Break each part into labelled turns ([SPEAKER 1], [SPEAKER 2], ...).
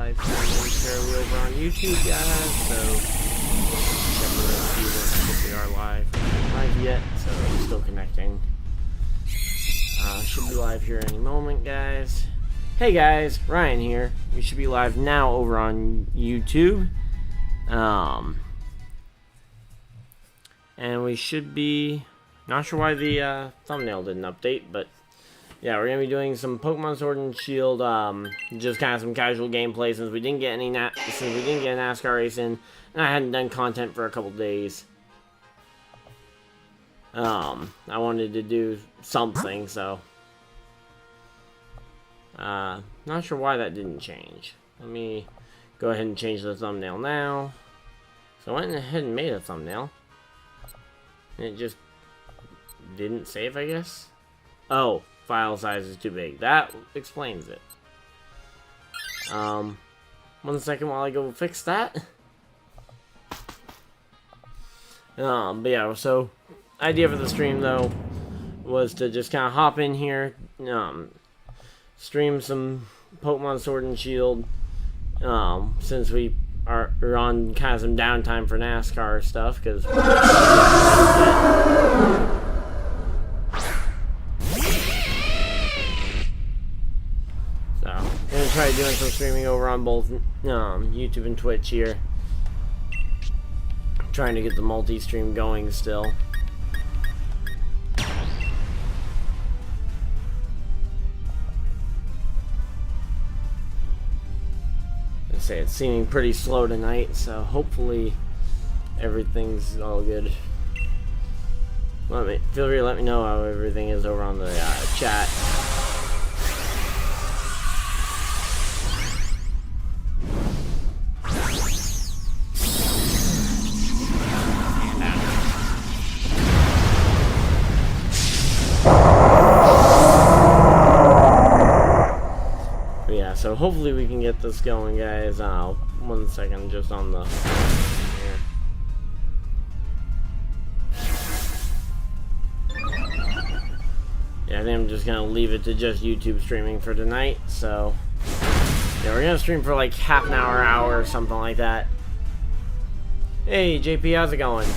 [SPEAKER 1] live momentarily over on YouTube, guys. So check the rest of you if we are live yet. So I'm still connecting. Should be live here any moment, guys. Hey guys, Ryan here. We should be live now over on YouTube. And we should be, not sure why the thumbnail didn't update, but yeah, we're gonna be doing some Pokemon Sword and Shield, just kind of some casual gameplay since we didn't get any NASCAR race in, and I hadn't done content for a couple days. I wanted to do something, so not sure why that didn't change. Let me go ahead and change the thumbnail now. So I went ahead and made a thumbnail, and it just didn't save, I guess. Oh, file size is too big. That explains it. 1 second while I go fix that. But yeah, so idea for the stream though was to just kind of hop in here, stream some Pokemon Sword and Shield, since we are on kind of some downtime for NASCAR stuff, because so I'm gonna try doing some streaming over on both YouTube and Twitch here, trying to get the multi-stream going still. Say it's seeming pretty slow tonight, so hopefully everything's all good. Feel free to let me know how everything is over on the chat. So hopefully we can get this going, guys. 1 second, just on the here. Yeah, I think I'm just gonna leave it to just YouTube streaming for tonight. So yeah, we're gonna stream for like half an hour or something like that. Hey JP, how's it going?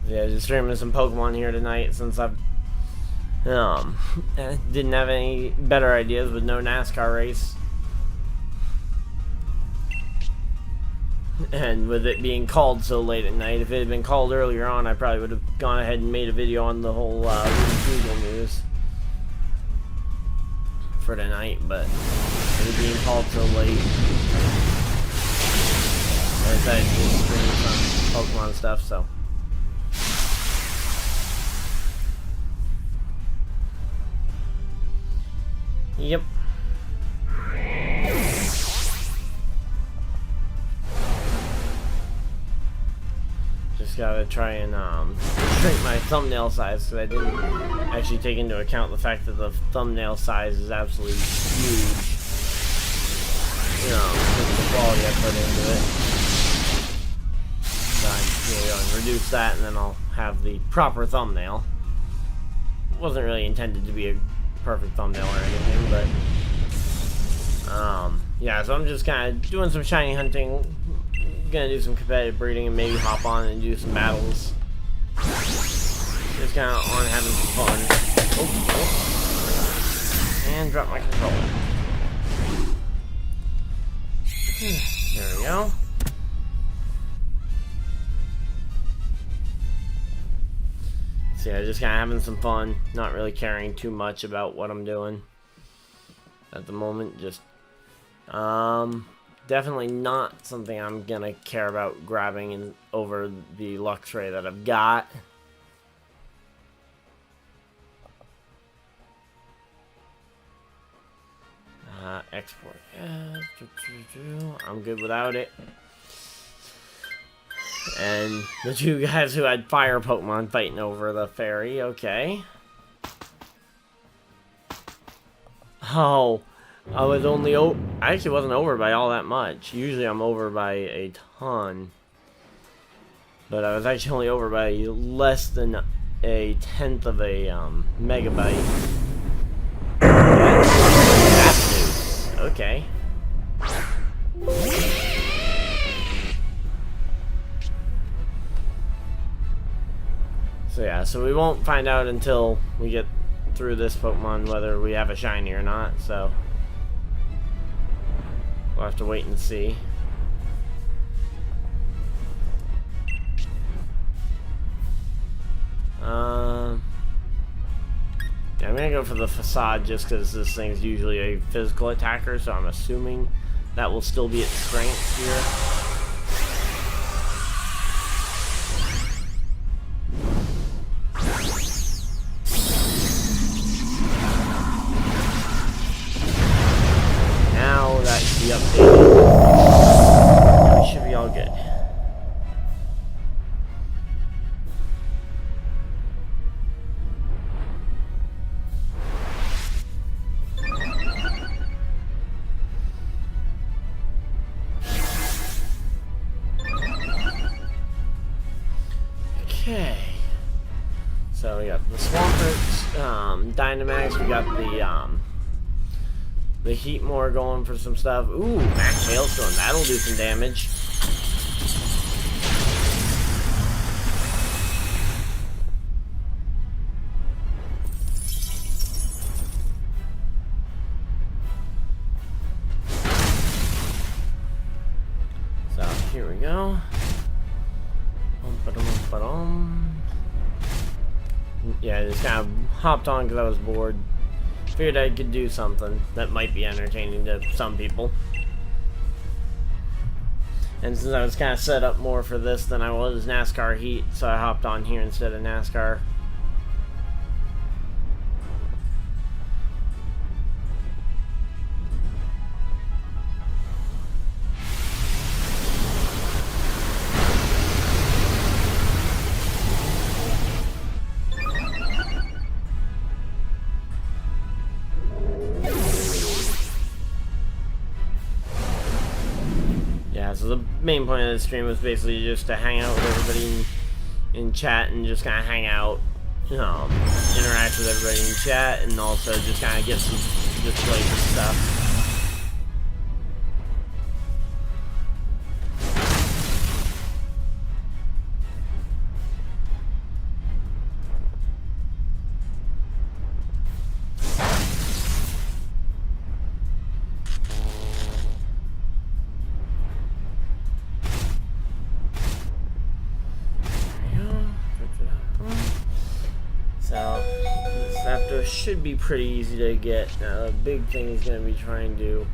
[SPEAKER 1] Yeah, just streaming some Pokemon here tonight since I've didn't have any better ideas with no NASCAR race, and with it being called so late at night. If it had been called earlier on, I probably would have gone ahead and made a video on the whole Google news for tonight, but with it being called so late, I decided to just stream some Pokemon stuff. So yep. Just gotta try and shrink my thumbnail size, because I didn't actually take into account the fact that the thumbnail size is absolutely huge. You know, the quality I put into it. So I'm going to reduce that, and then I'll have the proper thumbnail. It wasn't really intended to be a perfect thumbnail or anything, but yeah, so I'm just kind of doing some shiny hunting, gonna do some competitive breeding, and maybe hop on and do some battles. Just kind of on having some fun. Oh. And drop my controller. There we go. So yeah, just kind of having some fun, not really caring too much about what I'm doing at the moment. Just definitely not something I'm gonna care about grabbing over the Luxray that I've got. Export. I'm good without it. And the two guys who had fire Pokemon fighting over the fairy, okay. Oh, I actually wasn't over by all that much. Usually I'm over by a ton. But I was actually only over by less than a tenth of a megabyte. That's news. Okay. So yeah, so we won't find out until we get through this Pokemon whether we have a shiny or not, so we'll have to wait and see. Yeah, I'm gonna go for the Facade just because this thing's usually a physical attacker, so I'm assuming that will still be its strength here. Be updated. We should be all good. Okay. So we got the Swampert, Dynamax. We got the Heatmore going for some stuff. Ooh, Max Hailstone. That'll do some damage. So, here we go. Yeah, I just kind of hopped on because I was bored. Figured I could do something that might be entertaining to some people. And since I was kind of set up more for this than I was NASCAR Heat, so I hopped on here instead of NASCAR. So the main point of the stream was basically just to hang out with everybody in chat and just kind of hang out, interact with everybody in chat, and also just kind of get some displays and stuff. Should be pretty easy to get. Now, the big thing is going to be trying to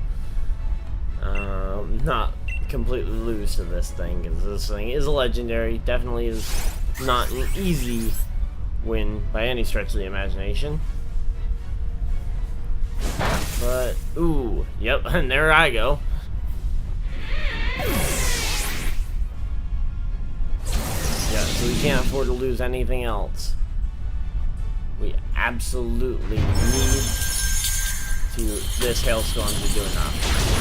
[SPEAKER 1] not completely lose to this thing, because this thing is a legendary. Definitely is not an easy win by any stretch of the imagination. But, ooh, yep, and there I go. Yeah, so we can't afford to lose anything else. We absolutely need this Hailstorm to do enough.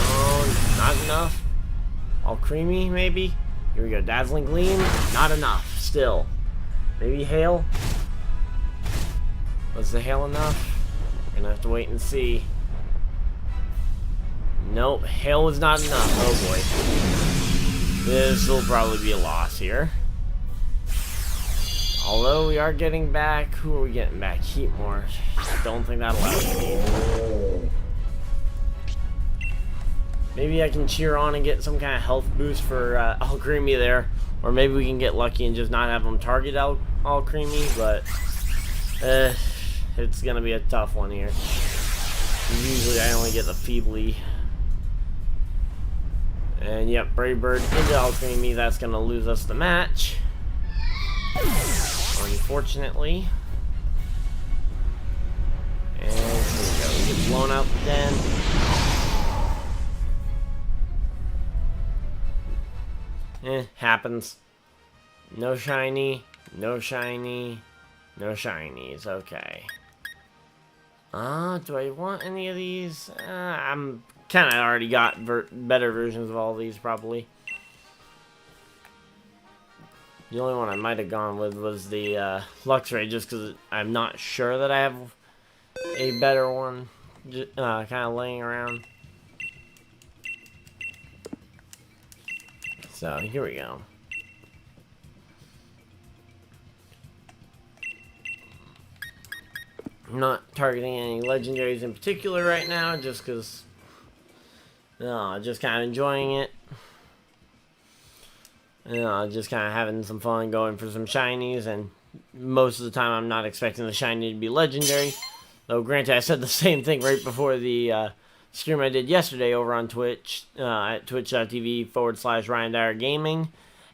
[SPEAKER 1] Oh, not enough. All creamy, maybe. Here we go. Dazzling Gleam. Not enough. Still. Maybe Hail. Was the Hail enough? We're gonna have to wait and see. Nope. Hail was not enough. Oh boy. This will probably be a loss here. Although we are getting back, who are we getting back? Heatmore. Don't think that'll help. Maybe I can cheer on and get some kind of health boost for All Creamy there, or maybe we can get lucky and just not have them target All Creamy. But it's gonna be a tough one here. Usually I only get the Feebly. And yep, Brave Bird into All Creamy. That's gonna lose us the match. Unfortunately. And here we go. We get blown out the den. Happens. No shiny. No shiny. No shinies. Okay. Do I want any of these? I'm kind of already got better versions of all these, probably. The only one I might have gone with was the Luxray, just because I'm not sure that I have a better one kind of laying around. So, here we go. I'm not targeting any legendaries in particular right now, just because, just kind of enjoying it. Just kind of having some fun going for some shinies, and most of the time I'm not expecting the shiny to be legendary. Though, granted, I said the same thing right before the stream I did yesterday over on Twitch, at twitch.tv/Ryan Dyer Gaming,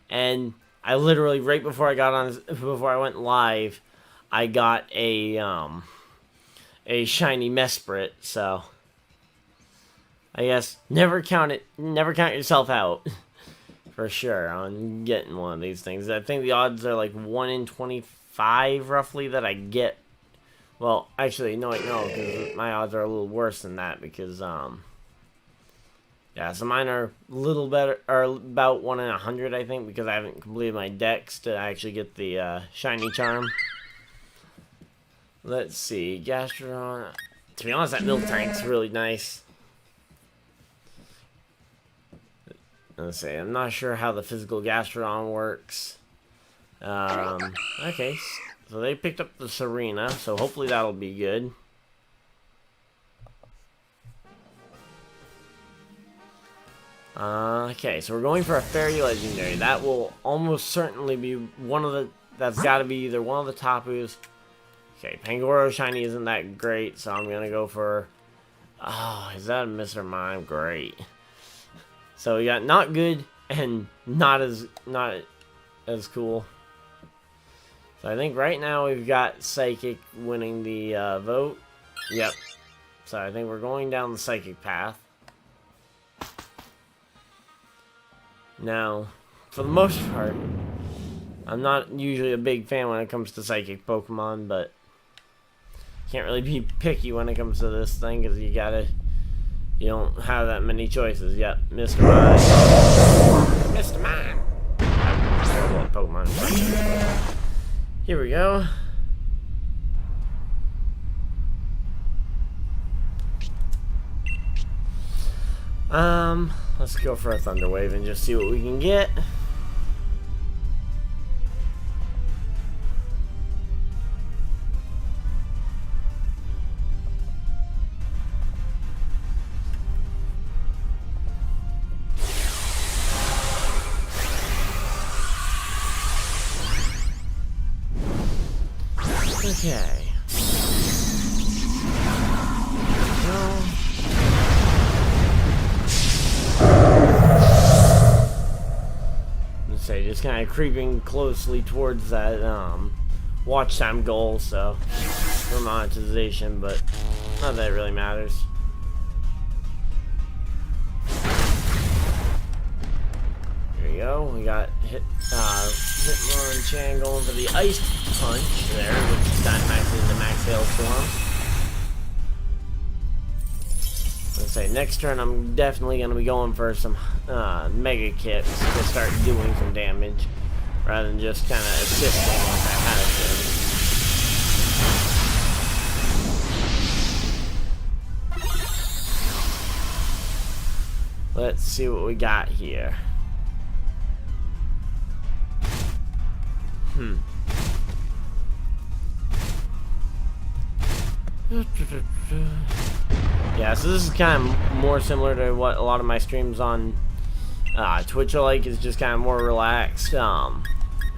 [SPEAKER 1] and I literally, right before I went live, I got a shiny Mesprit, so I guess never count yourself out. For sure, on getting one of these things. I think the odds are like 1 in 25, roughly, that I get. Well, actually, no, because my odds are a little worse than that, because, yeah, so mine are a little better, or about 1 in 100, I think, because I haven't completed my dex to actually get the, shiny charm. Let's see, Gastrodon. To be honest, that milk tank's really nice. Let's see, I'm not sure how the physical Gastrodon works. Okay, so they picked up the Serena, so hopefully that'll be good. Okay, so we're going for a Fairy Legendary. That will almost certainly be one of the... That's got to be either one of the Tapus. Okay, Pangoro Shiny isn't that great, so I'm gonna go for... Oh, is that a Mr. Mime? Great. So we got not good and not as cool. So I think right now we've got Psychic winning the vote. Yep. So I think we're going down the Psychic path. Now, for the most part, I'm not usually a big fan when it comes to Psychic Pokemon, but can't really be picky when it comes to this thing, because you don't have that many choices. Yep, Mr. Mime. Mr. Mime. Terrible at Pokemon. Here we go. Let's go for a Thunder Wave and just see what we can get. Okay. Let's say just kind of creeping closely towards that watch time goal, so for monetization, but not that it really matters. There you go. We got Hitmonchan going for the Ice Punch there, which is Dynamax into Max Hailstorm. Let's say next turn I'm definitely going to be going for some Mega Kicks to start doing some damage, rather than just kind of assisting like I had to. Let's see what we got here. Yeah, so this is kind of more similar to what a lot of my streams on Twitch are like. Is just kind of more relaxed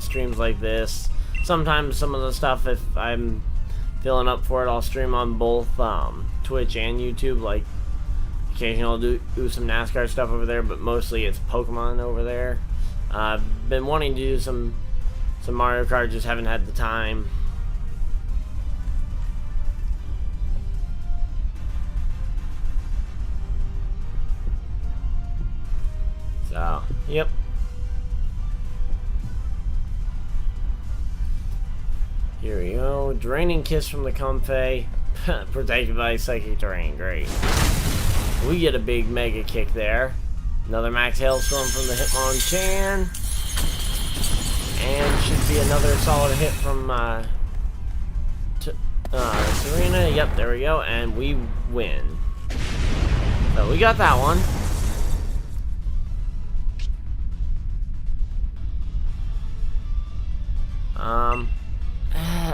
[SPEAKER 1] streams like this. Sometimes some of the stuff, if I'm feeling up for it, I'll stream on both Twitch and YouTube. Like occasionally I'll do some NASCAR stuff over there, but mostly it's Pokemon over there. I've been wanting to do some Mario Kart, just haven't had the time. So, yep. Here we go. Draining Kiss from the Comfey. Protected by Psychic Terrain. Great. We get a big Mega Kick there. Another Max Hailstorm from the Hitmonchan. And be another solid hit from Serena. Yep, there we go, and we win. So we got that one.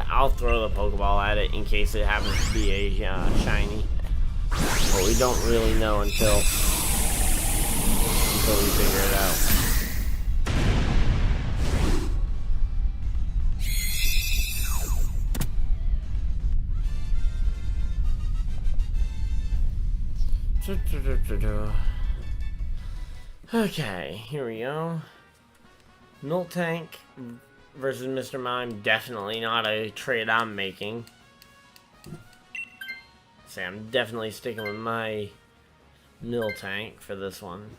[SPEAKER 1] I'll throw the Pokeball at it in case it happens to be a shiny. But we don't really know until we figure it out. Okay, here we go. Miltank versus Mr. Mime, definitely not a trade I'm making. So I'm definitely sticking with my Miltank for this one.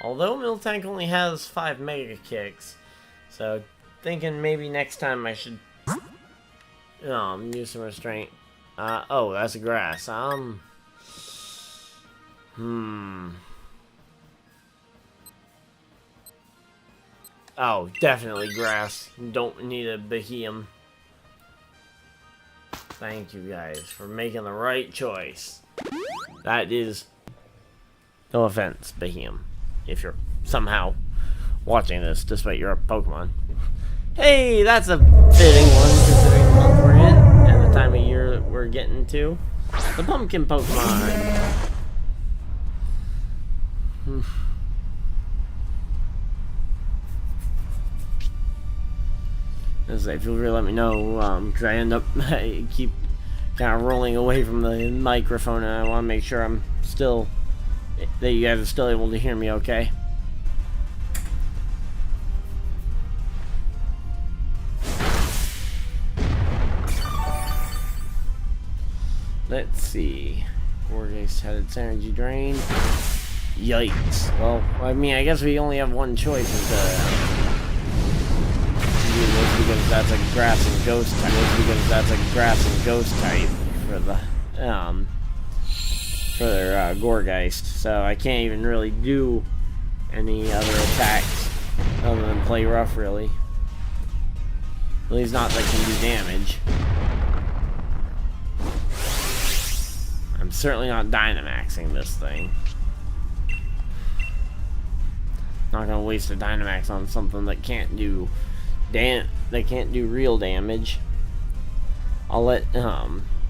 [SPEAKER 1] Although Miltank only has 5 Mega Kicks, so thinking maybe next time I should use some restraint. Oh, that's a grass. Oh, definitely grass. Don't need a Behemoth. Thank you guys for making the right choice. That is, no offense, Behemoth, if you're somehow watching this despite you're a Pokemon. Hey, that's a fitting one considering the month we're in and the time of year we're getting to. The pumpkin Pokemon. As if you'll really let me know, because I keep kind of rolling away from the microphone, and I want to make sure I'm still, that you guys are still able to hear me okay. Let's see. Gorgeous had its energy drain. Yikes. Well, I mean, I guess we only have one choice to because that's a grass and ghost type. For their Gorgeist. So I can't even really do any other attacks other than play rough, really. At least not that can do damage. I'm certainly not Dynamaxing this thing. Not gonna waste a Dynamax on something that can't do real damage. I'll let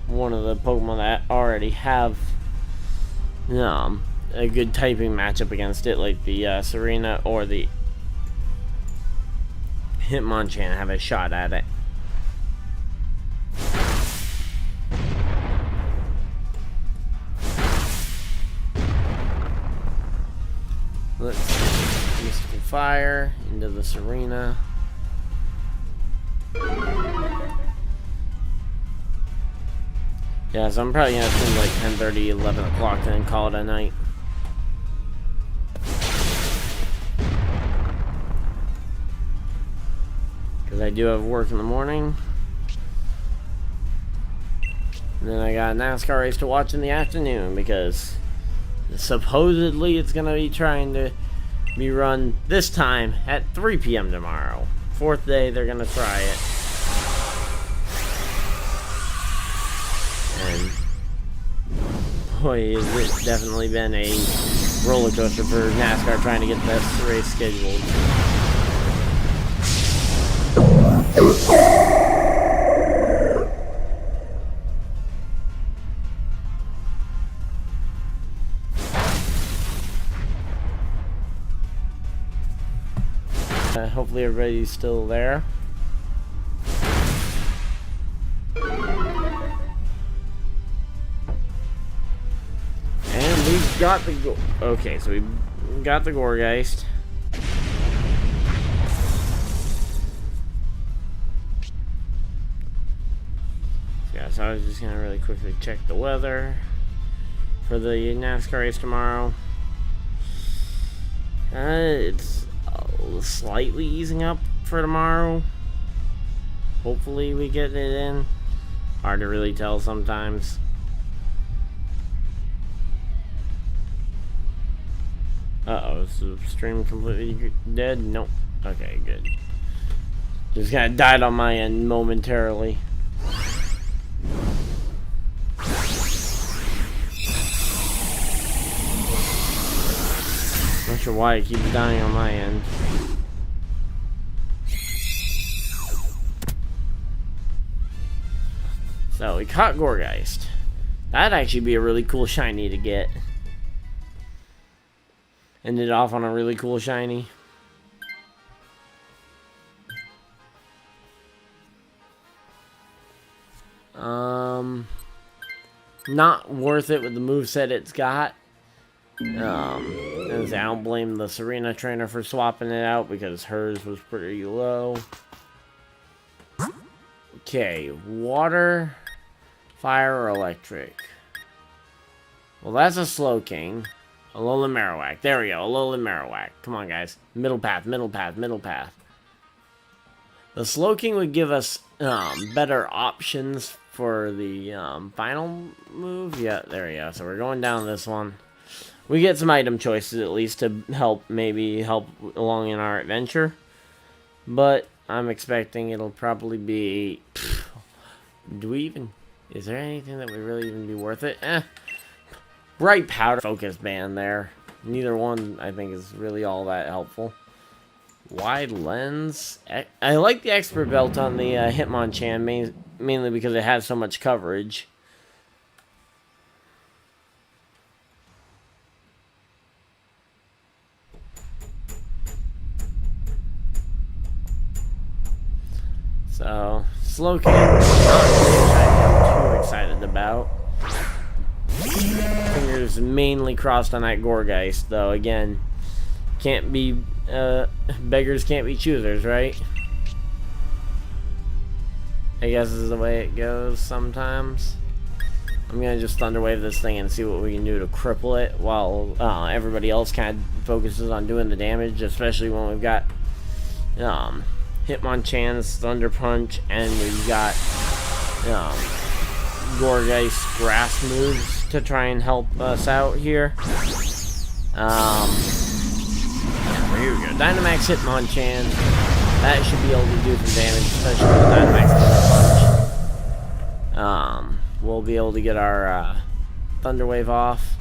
[SPEAKER 1] one of the Pokemon that already have a good typing matchup against it, like the Serena or the Hitmonchan, have a shot at it. Let's see. Mystical Fire into the Serena. Yeah, so I'm probably gonna spend like 10:30, 11 o'clock, and then call it a night. Because I do have work in the morning. And then I got a NASCAR race to watch in the afternoon, because supposedly it's gonna be trying to be run this time at 3 p.m. tomorrow. 4th day they're gonna try it. And boy, has it definitely been a roller coaster for NASCAR trying to get this race scheduled. Hopefully everybody's still there. And we've got the okay, so we got the Gorgeist. Yeah, so I was just gonna really quickly check the weather for the NASCAR race tomorrow. It's slightly easing up for tomorrow. Hopefully we get it in. Hard to really tell sometimes. Uh-oh, is the stream completely dead? Nope. Okay, good. Just kind of died on my end momentarily. Not sure why it keeps dying on my end. So we caught Gorgeist. That'd actually be a really cool shiny to get. Ended off on a really cool shiny. Not worth it with the moveset it's got. I don't blame the Serena trainer for swapping it out because hers was pretty low. Okay, water, fire, or electric. Well, that's a Slowking. Alolan Marowak. There we go, Alolan Marowak. Come on, guys. Middle path, middle path, middle path. The Slowking would give us better options for the final move. Yeah, there we go. So we're going down this one. We get some item choices at least to maybe help along in our adventure. But I'm expecting it'll probably be... Is there anything that would really even be worth it? Bright Powder Focus Band there. Neither one, I think, is really all that helpful. Wide Lens. I like the Expert Belt on the Hitmonchan, mainly because it has so much coverage. So, Slowking, not I'm too excited about. Fingers mainly crossed on that Gorgeist, though. Again, can't be, beggars can't be choosers, right? I guess is the way it goes sometimes. I'm gonna just Thunder Wave this thing and see what we can do to cripple it while everybody else kind of focuses on doing the damage, especially when we've got Hitmonchan's Thunder Punch and we've got Gorgeist grass moves to try and help us out here. Here we go. Dynamax Hitmonchan. That should be able to do some damage, especially with Dynamax Thunder Punch. We'll be able to get our Thunder Wave off.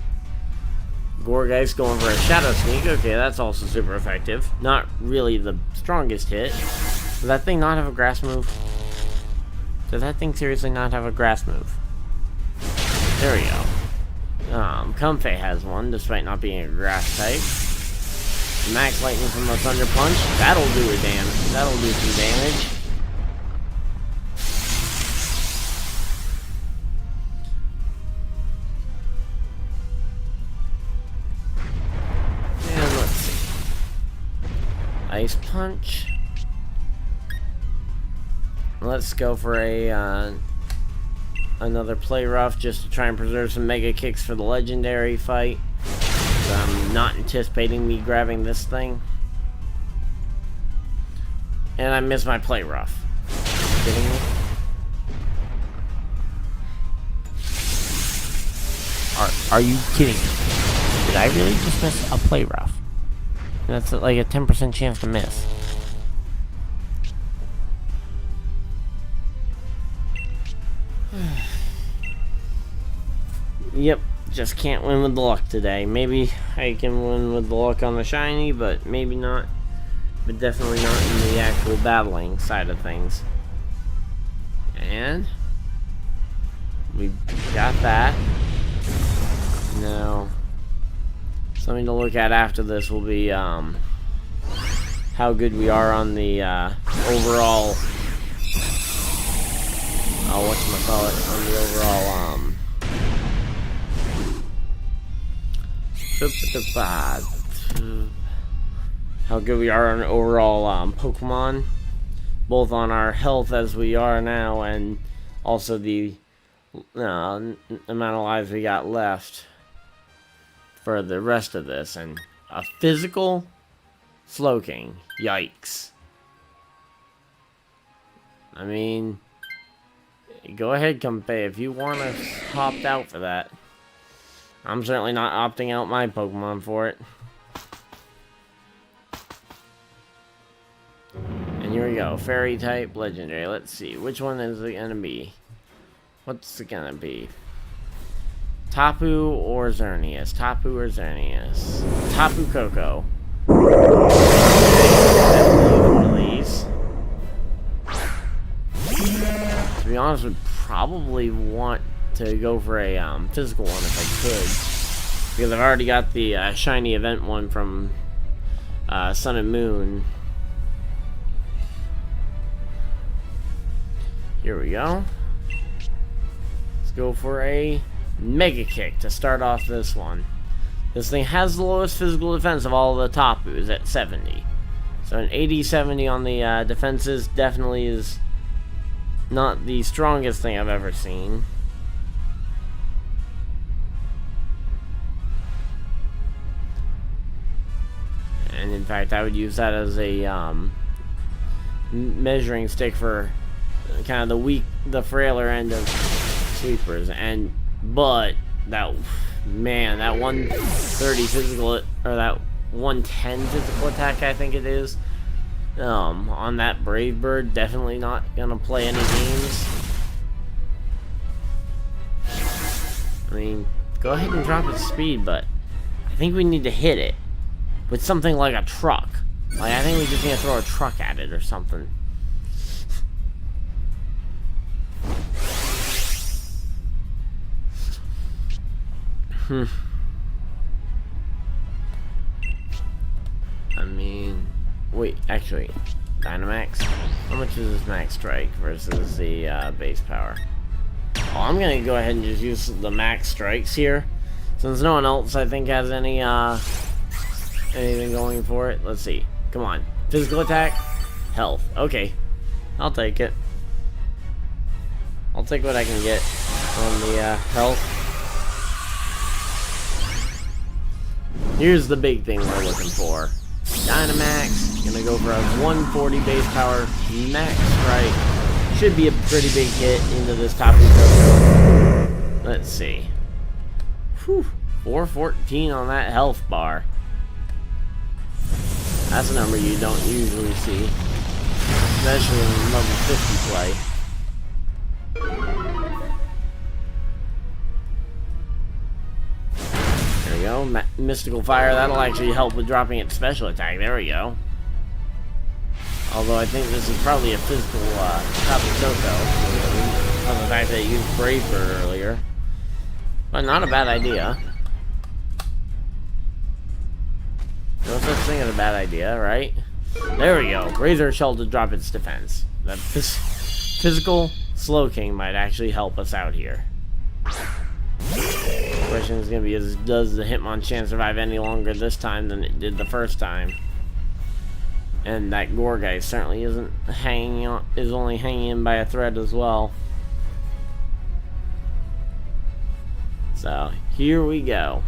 [SPEAKER 1] Gorgeist going for a Shadow Sneak. Okay, that's also super effective. Not really the strongest hit. Does that thing not have a grass move? Does that thing seriously not have a grass move? There we go. Comfey has one, despite not being a grass type. Max Lightning from the Thunder Punch. That'll do it, that'll do some damage. And let's see. Ice Punch. Let's go for a another Play Rough just to try and preserve some Mega Kicks for the Legendary fight. I'm not anticipating me grabbing this thing. And I missed my Play Rough. Are you kidding me? Are you kidding me? Did I really just miss a Play Rough? That's like a 10% chance to miss. Yep, just can't win with the luck today. Maybe I can win with the luck on the shiny, but maybe not. But definitely not in the actual battling side of things. And we got that. Now, something to look at after this will be how good we are on the overall. Whatchamacallit, on the overall how good we are on overall Pokemon, both on our health as we are now and also the amount of lives we got left for the rest of this. And a physical Slowking, yikes. I mean, go ahead, Comfey, if you want to opt out for that. I'm certainly not opting out my Pokemon for it. And here we go. Fairy type, legendary. Let's see. Which one is it gonna be? What's it gonna be? Tapu or Xerneas? Tapu or Xerneas? Tapu Koko. Definitely one of these. To be honest, would probably want to go for a physical one if I could, because I've already got the shiny event one from Sun and Moon. Here we go. Let's go for a Mega Kick to start off this one. This thing has the lowest physical defense of all the Tapus at 70. So an 80-70 on the defenses definitely is not the strongest thing I've ever seen. And in fact, I would use that as a measuring stick for kind of the frailer end of sweepers. But that, man, that 130 physical, or that 110 physical attack, I think it is, on that Brave Bird, definitely not gonna play any games. I mean, go ahead and drop its speed, but I think we need to hit it with something like a truck. Like, I think we just need to throw a truck at it or something. I mean, wait, actually, Dynamax? How much is this max strike versus the base power? Oh, I'm gonna go ahead and just use the max strikes here, since no one else, I think, has any, anything going for it. Let's see. Come on. Physical attack? Health. Okay. I'll take it. I'll take what I can get on the health. Here's the big thing we're looking for. Dynamax. Gonna go for a 140 base power max strike. Should be a pretty big hit into this Tapu Koko. Let's see. Whew. 414 on that health bar. That's a number you don't usually see, especially in level 50 play. There we go. Mystical Fire. That'll actually help with dropping its special attack. There we go. Although I think this is probably a physical Tapu Koko, from the fact that it used Brave Bird earlier. But not a bad idea. No such thing as a bad idea, right? There we go. Razor Shell to drop its defense. The physical Slowking might actually help us out here. The question is going to be, does the Hitmonchan survive any longer this time than it did the first time? And that Gourgeist certainly isn't hanging on, is only hanging in by a thread as well. So, here we go.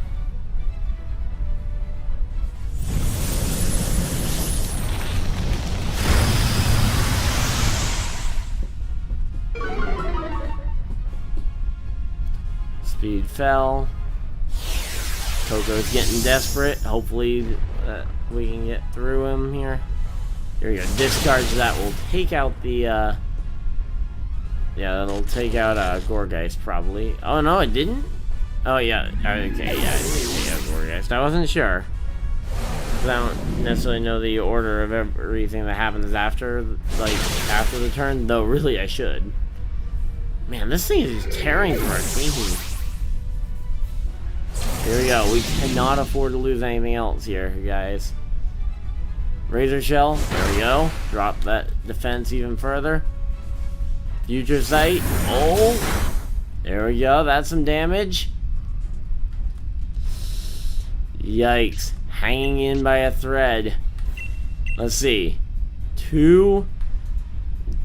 [SPEAKER 1] Speed fell. Coco's getting desperate. Hopefully we can get through him here. Here we go. Discharge that will take out the yeah, that'll take out Gourgeist probably. Oh no, it didn't? Oh yeah, okay, yeah, it did take out Gourgeist. I wasn't sure. I don't necessarily know the order of everything that happens after, like, after the turn, though really I should. Man, this thing is just tearing through our team. Here we go. We cannot afford to lose anything else here, guys. Razor Shell. There we go. Drop that defense even further. Future Sight. Oh! There we go. That's some damage. Yikes. Hanging in by a thread. Let's see. Two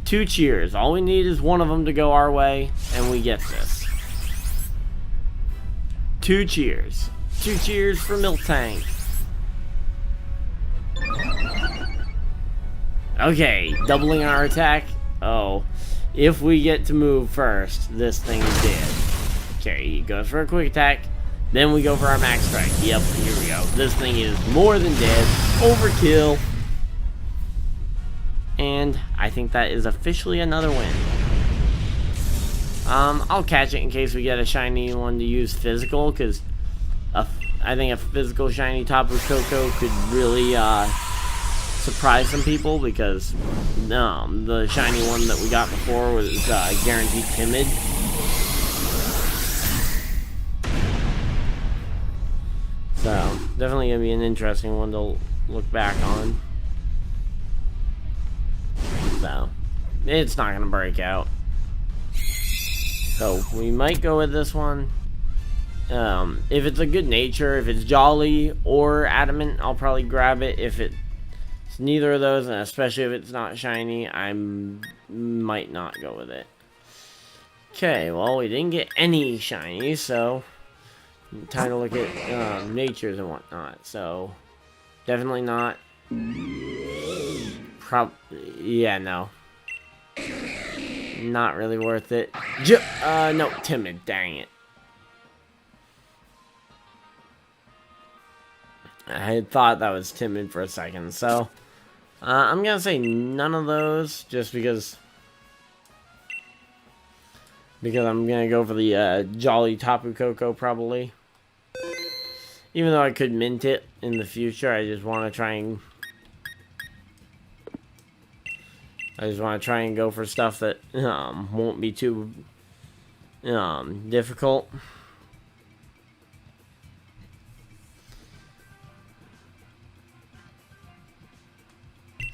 [SPEAKER 1] cheers. All we need is one of them to go our way, and we get this. 2 cheers. 2 cheers for Miltank. Okay, doubling our attack. Oh, if we get to move first, this thing's dead. Okay, he goes for a quick attack. Then we go for our max strike. Yep, here we go. This thing is more than dead. Overkill. And I think that is officially another win. I'll catch it in case we get a shiny one to use physical, because I think a physical shiny Tapu Koko could really surprise some people, because the shiny one that we got before was guaranteed timid. So, definitely going to be an interesting one to look back on. So, it's not going to break out. So, we might go with this one. If it's a good nature, if it's jolly or adamant, I'll probably grab it. If it's neither of those, and especially if it's not shiny, I might not go with it. Okay, well, we didn't get any shiny, so time to look at natures and whatnot. So, definitely not. Yeah, no. Not really worth it. No, timid, dang it. I had thought that was timid for a second, so I'm gonna say none of those, just because I'm gonna go for the Jolly Tapu Koko probably. Even though I could mint it in the future, I just want to try and go for stuff that won't be too difficult.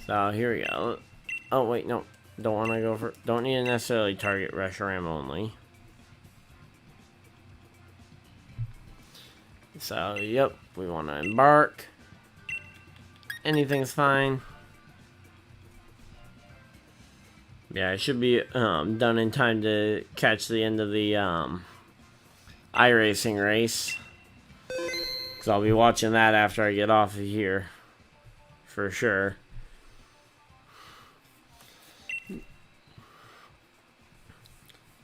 [SPEAKER 1] So here we go. Oh wait, no, don't want to go for. Don't need to necessarily target Reshiram only. So yep, we want to embark. Anything's fine. Yeah, I should be done in time to catch the end of the iRacing race. Because I'll be watching that after I get off of here. For sure.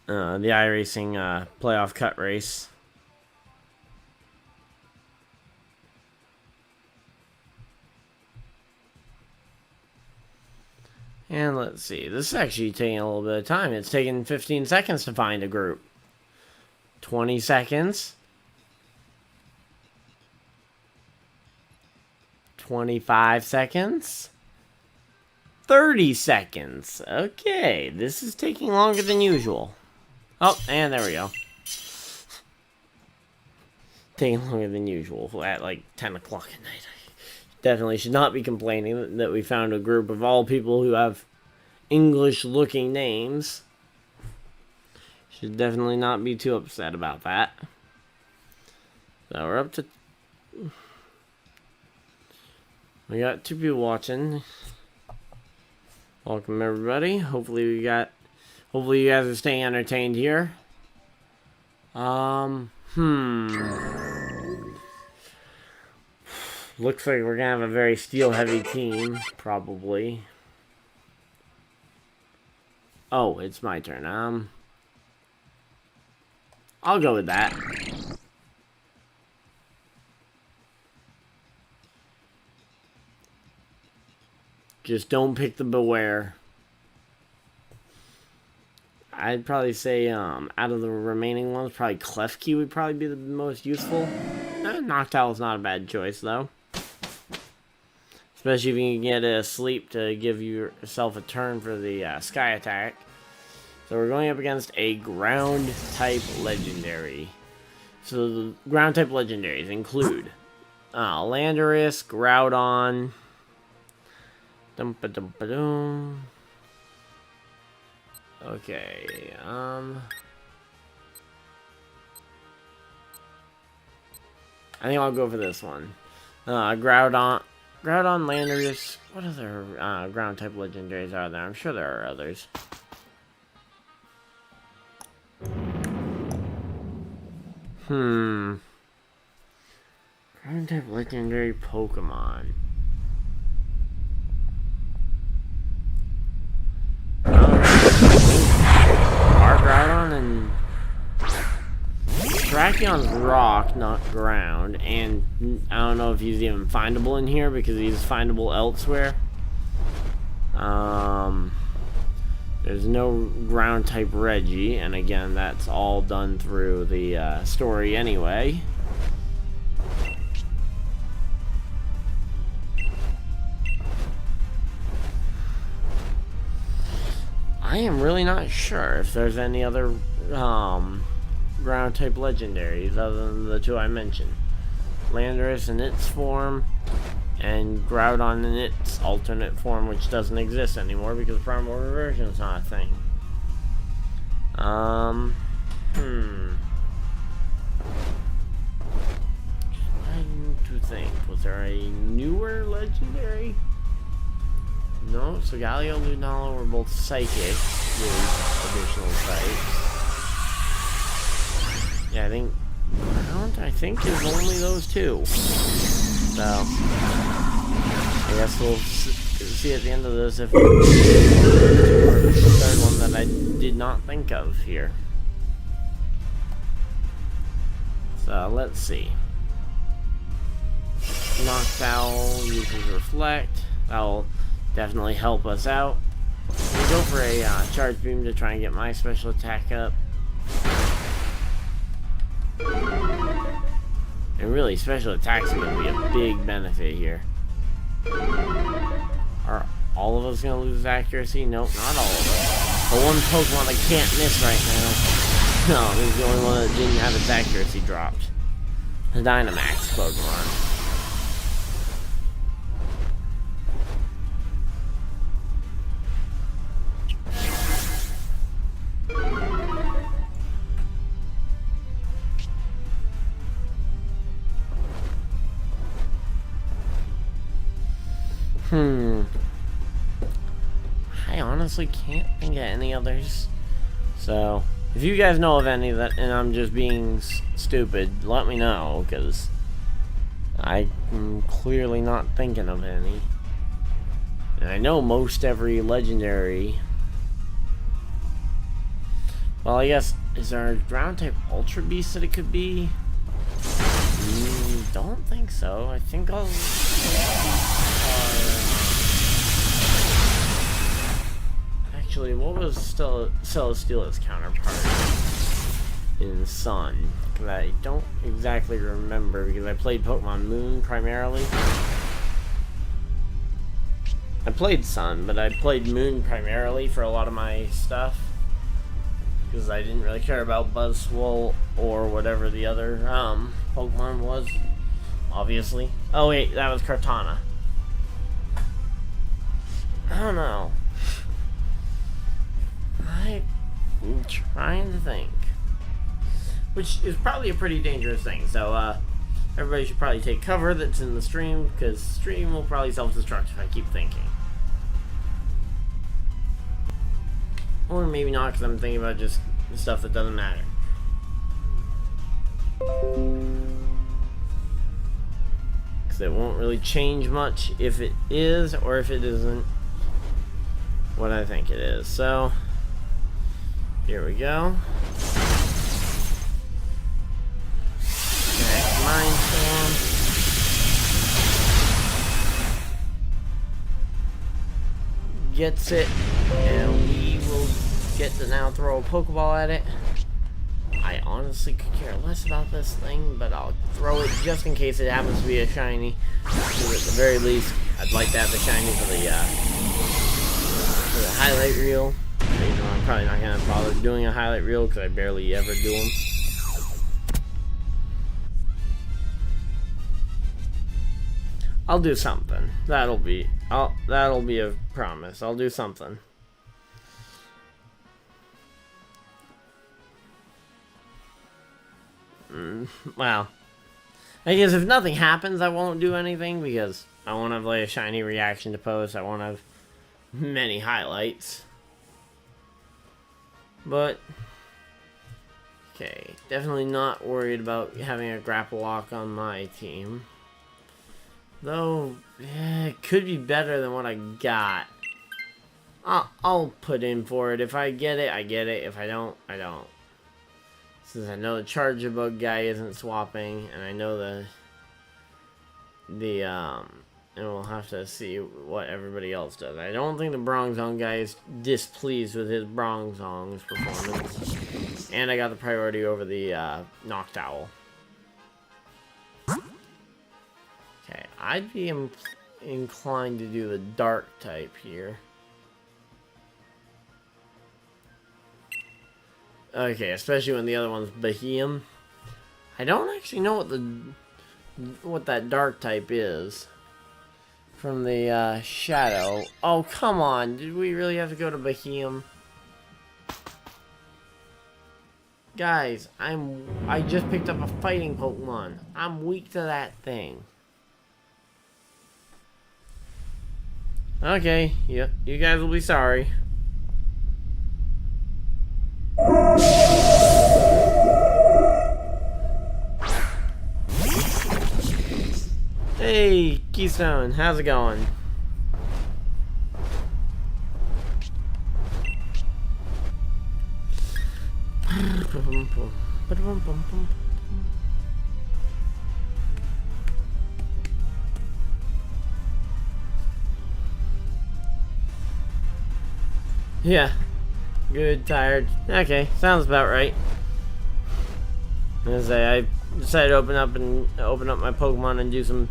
[SPEAKER 1] The iRacing playoff cut race. And let's see, this is actually taking a little bit of time. It's taking 15 seconds to find a group. 20 seconds. 25 seconds. 30 seconds. Okay, this is taking longer than usual. Oh, and there we go. Taking longer than usual at like 10 o'clock at night. Definitely should not be complaining that we found a group of all people who have English-looking names. Should definitely not be too upset about that. So we're up to... We got 2 people watching. Welcome everybody. Hopefully you guys are staying entertained here. Looks like we're gonna have a very steel-heavy team, probably. Oh, it's my turn. I'll go with that. Just don't pick the Beware. I'd probably say, out of the remaining ones, probably Klefki would probably be the most useful. Noctowl's not a bad choice, though. Especially if you can get a sleep to give yourself a turn for the sky attack. So we're going up against a ground type legendary. So the ground type legendaries include Landorus, Groudon, Dumpa-Dumpa-Doom. Okay, I think I'll go for this one. Groudon, Landorus. What other ground type legendaries are there? I'm sure there are others. Ground type legendary Pokemon. Groudon and Brachion's rock, not ground, and I don't know if he's even findable in here because he's findable elsewhere. There's no ground type Reggie, and again, that's all done through the story anyway. I am really not sure if there's any other ground type legendaries other than the two I mentioned. Landorus in its form, and Groudon in its alternate form, which doesn't exist anymore because Primal Reversion is not a thing. Trying to think, was there a newer legendary? No, so Galio, Lunala were both psychic with additional types. Yeah, I think Ground, is only those two. So, I guess we'll see at the end of this if there's a third one that I did not think of here. So, let's see. Noctowl uses Reflect. That'll definitely help us out. We'll go for a Charge Beam to try and get my special attack up. And really, special attacks are going to be a big benefit here. Are all of us going to lose accuracy? Nope, not all of us. The one Pokemon I can't miss right now. No, he's the only one that didn't have its accuracy dropped. The Dynamax Pokemon. I honestly can't think of any others. So, if you guys know of any that, and I'm just being stupid, let me know, because I'm clearly not thinking of any. And I know most every legendary. Well, I guess, is there a ground type Ultra Beast that it could be? Don't think so. I think I'll... Actually, what was Celesteela's counterpart in Sun? Because I don't exactly remember, because I played Pokemon Moon primarily. I played Sun, but I played Moon primarily for a lot of my stuff. Because I didn't really care about Buzzwole or whatever the other Pokemon was, obviously. Oh wait, that was Kartana. I don't know. I'm trying to think. Which is probably a pretty dangerous thing, so everybody should probably take cover that's in the stream, because stream will probably self-destruct if I keep thinking. Or maybe not, because I'm thinking about just stuff that doesn't matter. Because it won't really change much if it is, or if it isn't what I think it is. So, here we go. Next Mind Storm. Gets it, and we will get to now throw a Pokeball at it. I honestly could care less about this thing, but I'll throw it just in case it happens to be a shiny. Because at the very least, I'd like to have the shiny for the highlight reel. Even though I'm probably not going to bother doing a highlight reel because I barely ever do them. I'll do something. That'll be a promise. I'll do something. Well, I guess if nothing happens, I won't do anything because I won't have like a shiny reaction to post. I won't have many highlights. But okay, definitely not worried about having a grapple lock on my team. Though, yeah, it could be better than what I got. I'll put in for it. If I get it, I get it. If I don't, I don't. Since I know the Charger Bug guy isn't swapping, and I know the and we'll have to see what everybody else does. I don't think the Bronzong guy is displeased with his Bronzong's performance. And I got the priority over the Noctowl. Okay, I'd be inclined to do the Dark type here. Okay, especially when the other one's Behemoth. I don't actually know what that Dark type is from the Shadow. Oh, come on. Did we really have to go to Behemoth? Guys, I just picked up a fighting Pokemon. I'm weak to that thing. Okay, yep, you guys will be sorry. Hey, Keystone, how's it going? Yeah, good, tired. Okay, sounds about right. As I decided to open up my Pokemon and do some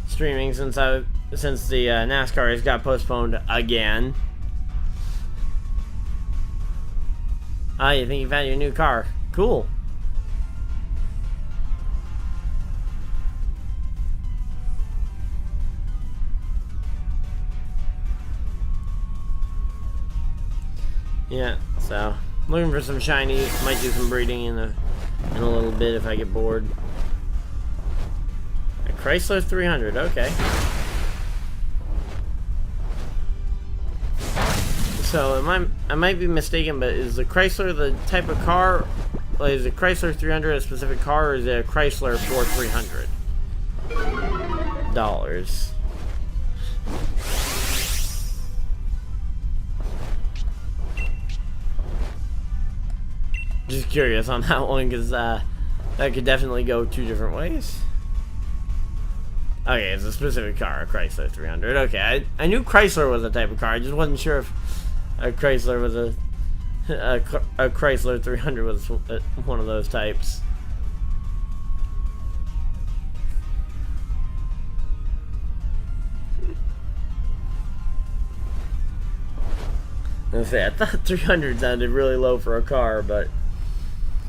[SPEAKER 1] streaming since the NASCAR has got postponed again. Ah, you think you found your new car? Cool. Yeah, so looking for some shinies. Might do some breeding in a little bit if I get bored. A Chrysler 300, okay. So I might be mistaken, but is the Chrysler the type of car? Like, is a Chrysler 300 a specific car, or is it a Chrysler for $300? Just curious on that one, because that could definitely go two different ways. Okay, it's a specific car, a Chrysler 300. Okay, I knew Chrysler was a type of car. I just wasn't sure if a Chrysler was a Chrysler 300 was one of those types. I thought 300 sounded really low for a car, but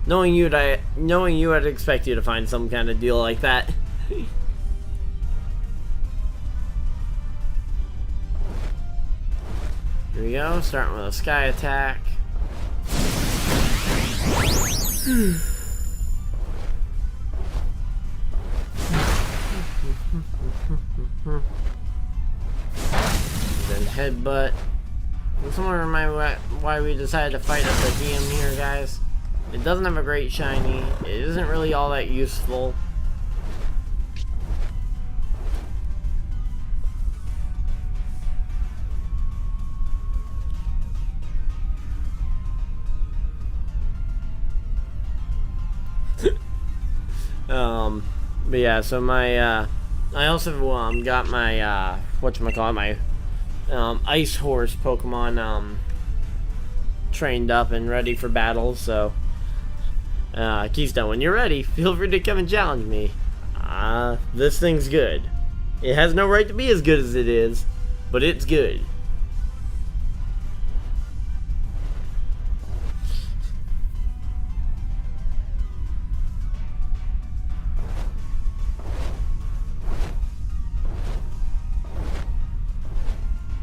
[SPEAKER 1] knowing you, I'd expect you to find some kind of deal like that. Here we go, starting with a Sky Attack. Then Headbutt. Can someone remind me why we decided to fight up the DM here, guys? It doesn't have a great shiny. It isn't really all that useful. But yeah, so my I also got my whatchamacallit, my Ice Horse Pokemon trained up and ready for battle. So Keystone, when you're ready, feel free to come and challenge me. This thing's good. It has no right to be as good as it is, but it's good.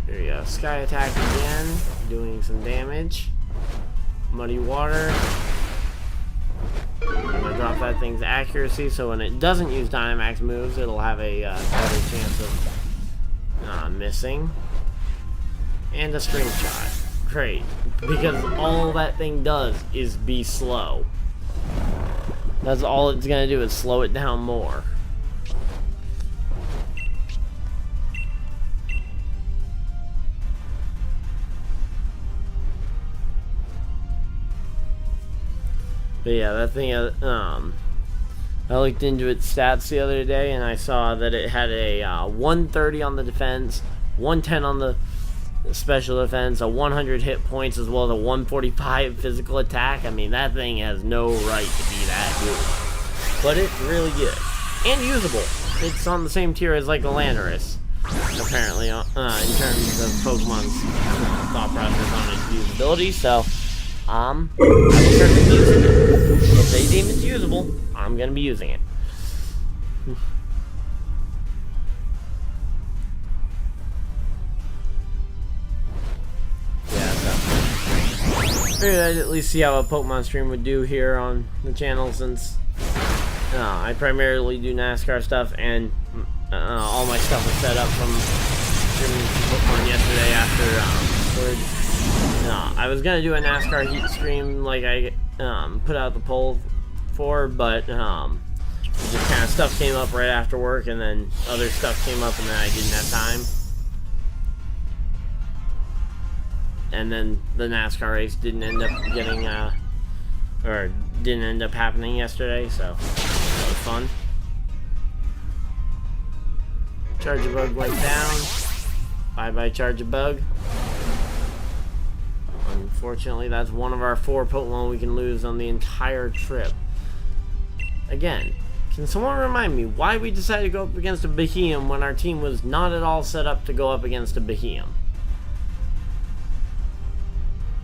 [SPEAKER 1] There we go. Sky Attack again, doing some damage. Muddy Water. I'm gonna drop that thing's accuracy, so when it doesn't use Dynamax moves, it'll have a better chance of missing. And a String Shot. Great. Because all that thing does is be slow. That's all it's gonna do, is slow it down more. But yeah, that thing, I looked into its stats the other day, and I saw that it had a 130 on the defense, 110 on the special defense, a 100 hit points, as well as a 145 physical attack. I mean, that thing has no right to be that good. But it's really good. And usable. It's on the same tier as, like, a Landorus, apparently, in terms of Pokemon's thought process on its usability. So, I will start using it. If they deem it's usable, I'm going to be using it. Figured I'd at least see how a Pokemon stream would do here on the channel, since I primarily do NASCAR stuff, and all my stuff was set up from streaming Pokemon yesterday after I was gonna do a NASCAR heat stream like I put out the poll for, but just kind of stuff came up right after work, and then other stuff came up, and then I didn't have time. And then the NASCAR race didn't end up getting, or didn't end up happening yesterday, so that was fun. Charge-a-Bug went down. Bye-bye, Charge-a-Bug. Unfortunately, that's one of our 4 Pokemon we can lose on the entire trip. Again, can someone remind me why we decided to go up against a Beheeyem when our team was not at all set up to go up against a Beheeyem?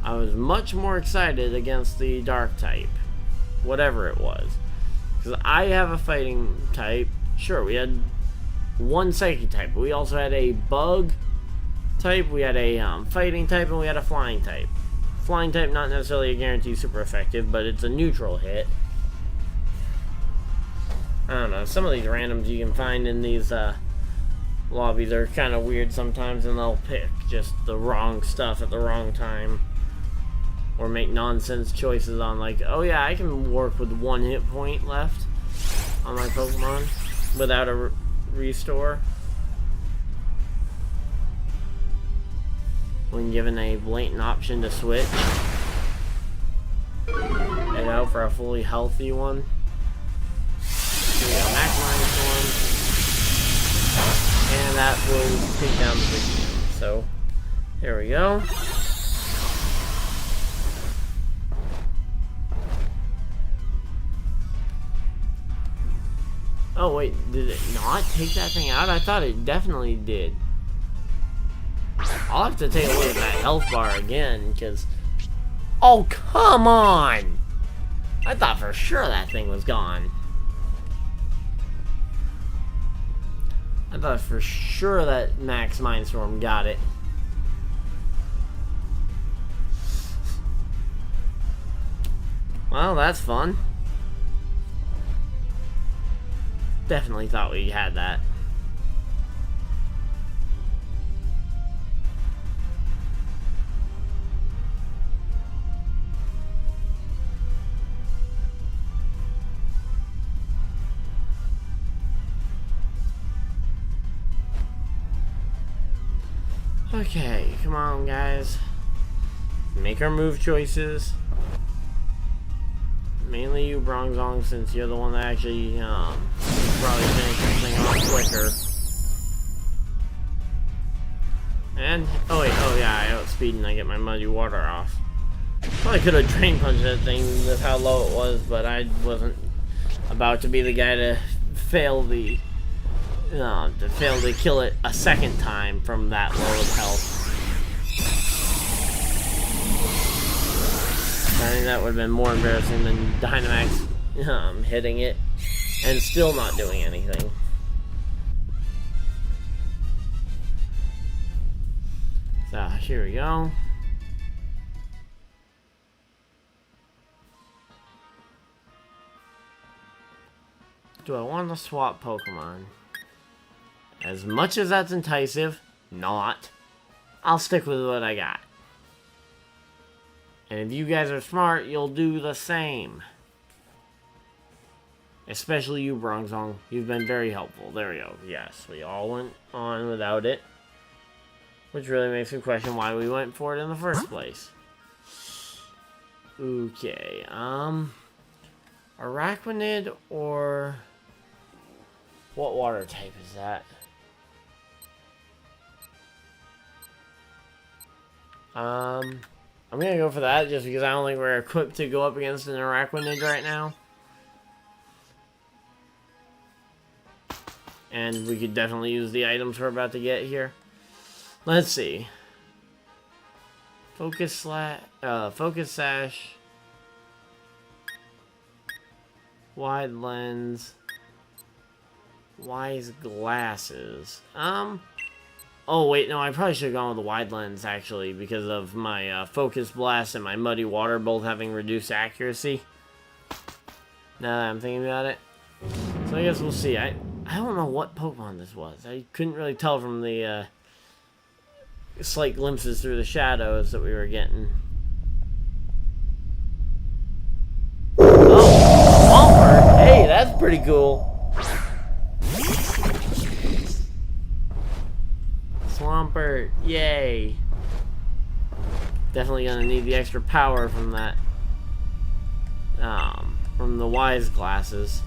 [SPEAKER 1] I was much more excited against the Dark type, whatever it was. Because I have a fighting type. Sure, we had one Psychic type, but we also had a Bug type, we had a fighting type, and we had a Flying type. Flying type, not necessarily a guarantee super effective, but it's a neutral hit. I don't know, some of these randoms you can find in these lobbies are kind of weird sometimes, and they'll pick just the wrong stuff at the wrong time. Or make nonsense choices on, like, oh yeah, I can work with 1 hit point left on my Pokemon without a restore. When given a blatant option to switch. Head out for a fully healthy one. Here we go, Max -1. And that will take down the big game. So, there we go. Oh wait, did it not take that thing out? I thought it definitely did. I'll have to take a look at that health bar again, because... Oh, come on! I thought for sure that thing was gone. I thought for sure that Max Mindstorm got it. Well, that's fun. Definitely thought we had that. Okay, come on, guys. Make our move choices. Mainly you, Bronzong, since you're the one that actually probably finish this thing off quicker. And oh wait, oh yeah, I outspeed and I get my muddy water off. Probably could have drain punched that thing with how low it was, but I wasn't about to be the guy to fail the to kill it a second time from that low of health. I think that would have been more embarrassing than Dynamax hitting it and still not doing anything. So, here we go. Do I want to swap Pokemon? As much as that's enticing, not. I'll stick with what I got. And if you guys are smart, you'll do the same. Especially you, Bronzong. You've been very helpful. There we go. Yes, we all went on without it. Which really makes me question why we went for it in the first place. Okay, our Araquanid or... What water type is that? I'm gonna go for that just because I don't think we're equipped to go up against an Araquanid right now. And we could definitely use the items we're about to get here. Let's see. Focus sash. Wide lens. Wise glasses. Oh wait, no, I probably should have gone with the wide lens actually because of my focus blast and my muddy water both having reduced accuracy. Now that I'm thinking about it. So I guess we'll see. I don't know what Pokemon this was. I couldn't really tell from the slight glimpses through the shadows that we were getting. Oh, Swampert! Hey, that's pretty cool. Swampert, yay. Definitely gonna need the extra power from that. From the wise glasses.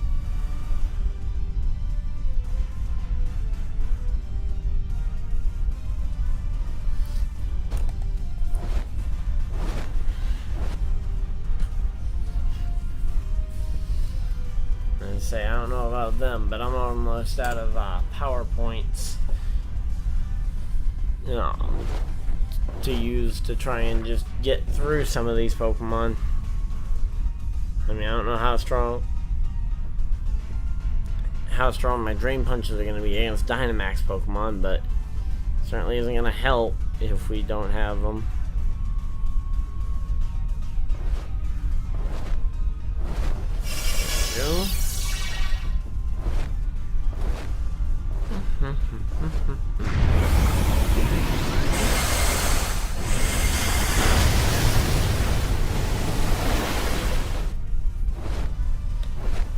[SPEAKER 1] Say, I don't know about them, but I'm almost out of power points to use to try and just get through some of these Pokemon. I mean, I don't know how strong my Drain Punches are going to be against Dynamax Pokemon, but certainly isn't going to help if we don't have them. There we go.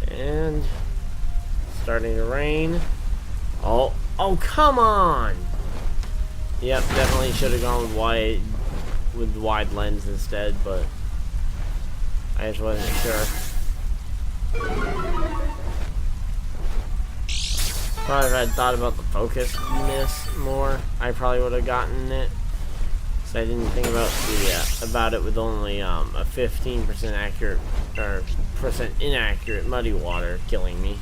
[SPEAKER 1] And starting to rain. Oh, come on! Yep, definitely should have gone with wide lens instead, but I just wasn't sure. Probably if I had thought about the focus miss more, I probably would have gotten it. So I didn't think about it with only a 15% accurate or percent inaccurate muddy water killing me.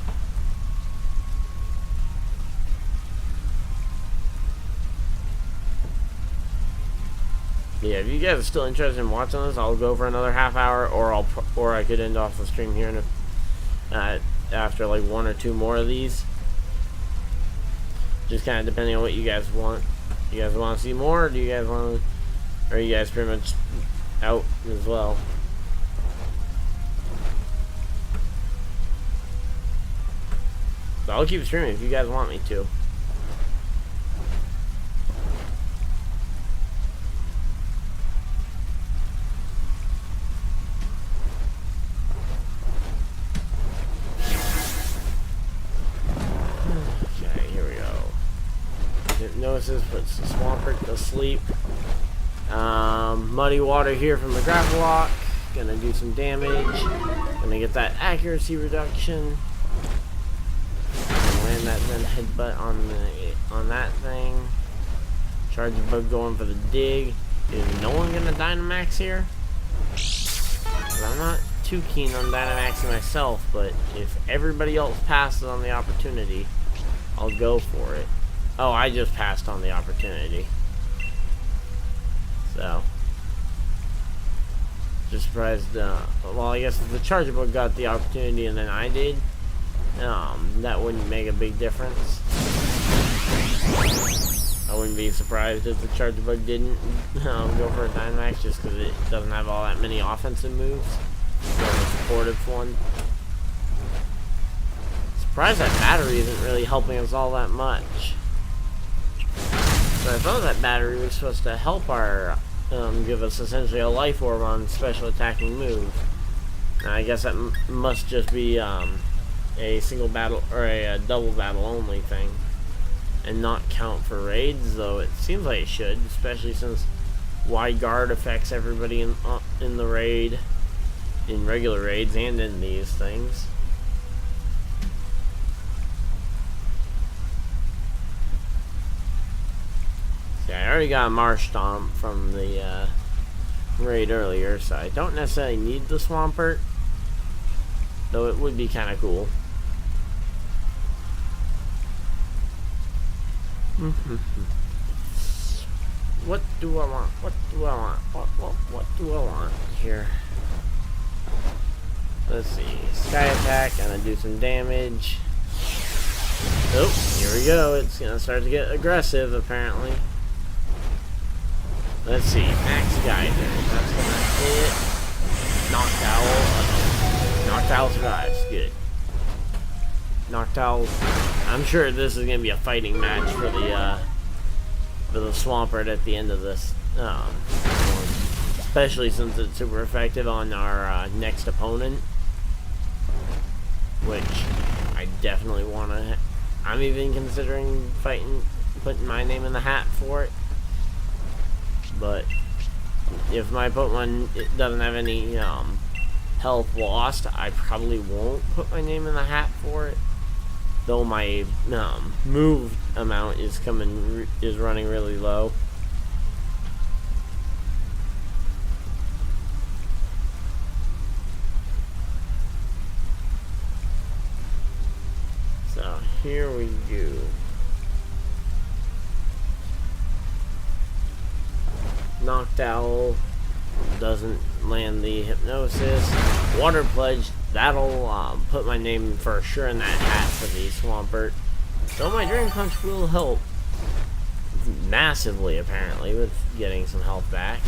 [SPEAKER 1] Yeah, if you guys are still interested in watching this, I'll go for another half hour, or I could end off the stream here after like one or two more of these. Just kind of depending on what you guys want. You guys want to see more, or do you guys want to, or are you guys pretty much out as well? So I'll keep streaming if you guys want me to. Hypnosis puts the Swampert to sleep. Muddy water here from the Gravelock. Gonna do some damage. Gonna get that accuracy reduction. Land that then headbutt on that thing. Charge Bug going for the dig. Is no one gonna Dynamax here? 'Cause I'm not too keen on Dynamaxing myself, but if everybody else passes on the opportunity, I'll go for it. Oh, I just passed on the opportunity. So. Just surprised, well, I guess if the Charger Bug got the opportunity and then I did, that wouldn't make a big difference. I wouldn't be surprised if the Charger Bug didn't go for a Dynamax just because it doesn't have all that many offensive moves. It's more of a supportive one. Surprised that battery isn't really helping us all that much. So I thought that battery was supposed to help our, give us essentially a life orb on special attacking moves. Now, I guess that must just be a single battle or a double battle only thing, and not count for raids. Though it seems like it should, especially since Wide Guard affects everybody in the raid. in regular raids and in these things. See, I already got a Marsh Stomp from the raid earlier, so I don't necessarily need the Swampert, though it would be kind of cool. What do I want? What do I want? What do I want here? Let's see. Sky attack, gonna do some damage. Oh, here we go. It's gonna start to get aggressive, apparently. Let's see. Max Geyser. That's gonna hit. Noctowl. Noctowl survives. Good. Noctowl. I'm sure this is gonna be a fighting match for the Swampert at the end of this. Especially since it's super effective on our next opponent, which I definitely want to. I'm even considering putting my name in the hat for it. But if my Pokemon doesn't have any health lost, I probably won't put my name in the hat for it. Though my move amount is running really low. So here we go. Noctowl doesn't land the Hypnosis. Water Pledge, that'll put my name for sure in that hat for the Swampert. So my Drain Punch will help massively, apparently, with getting some health back.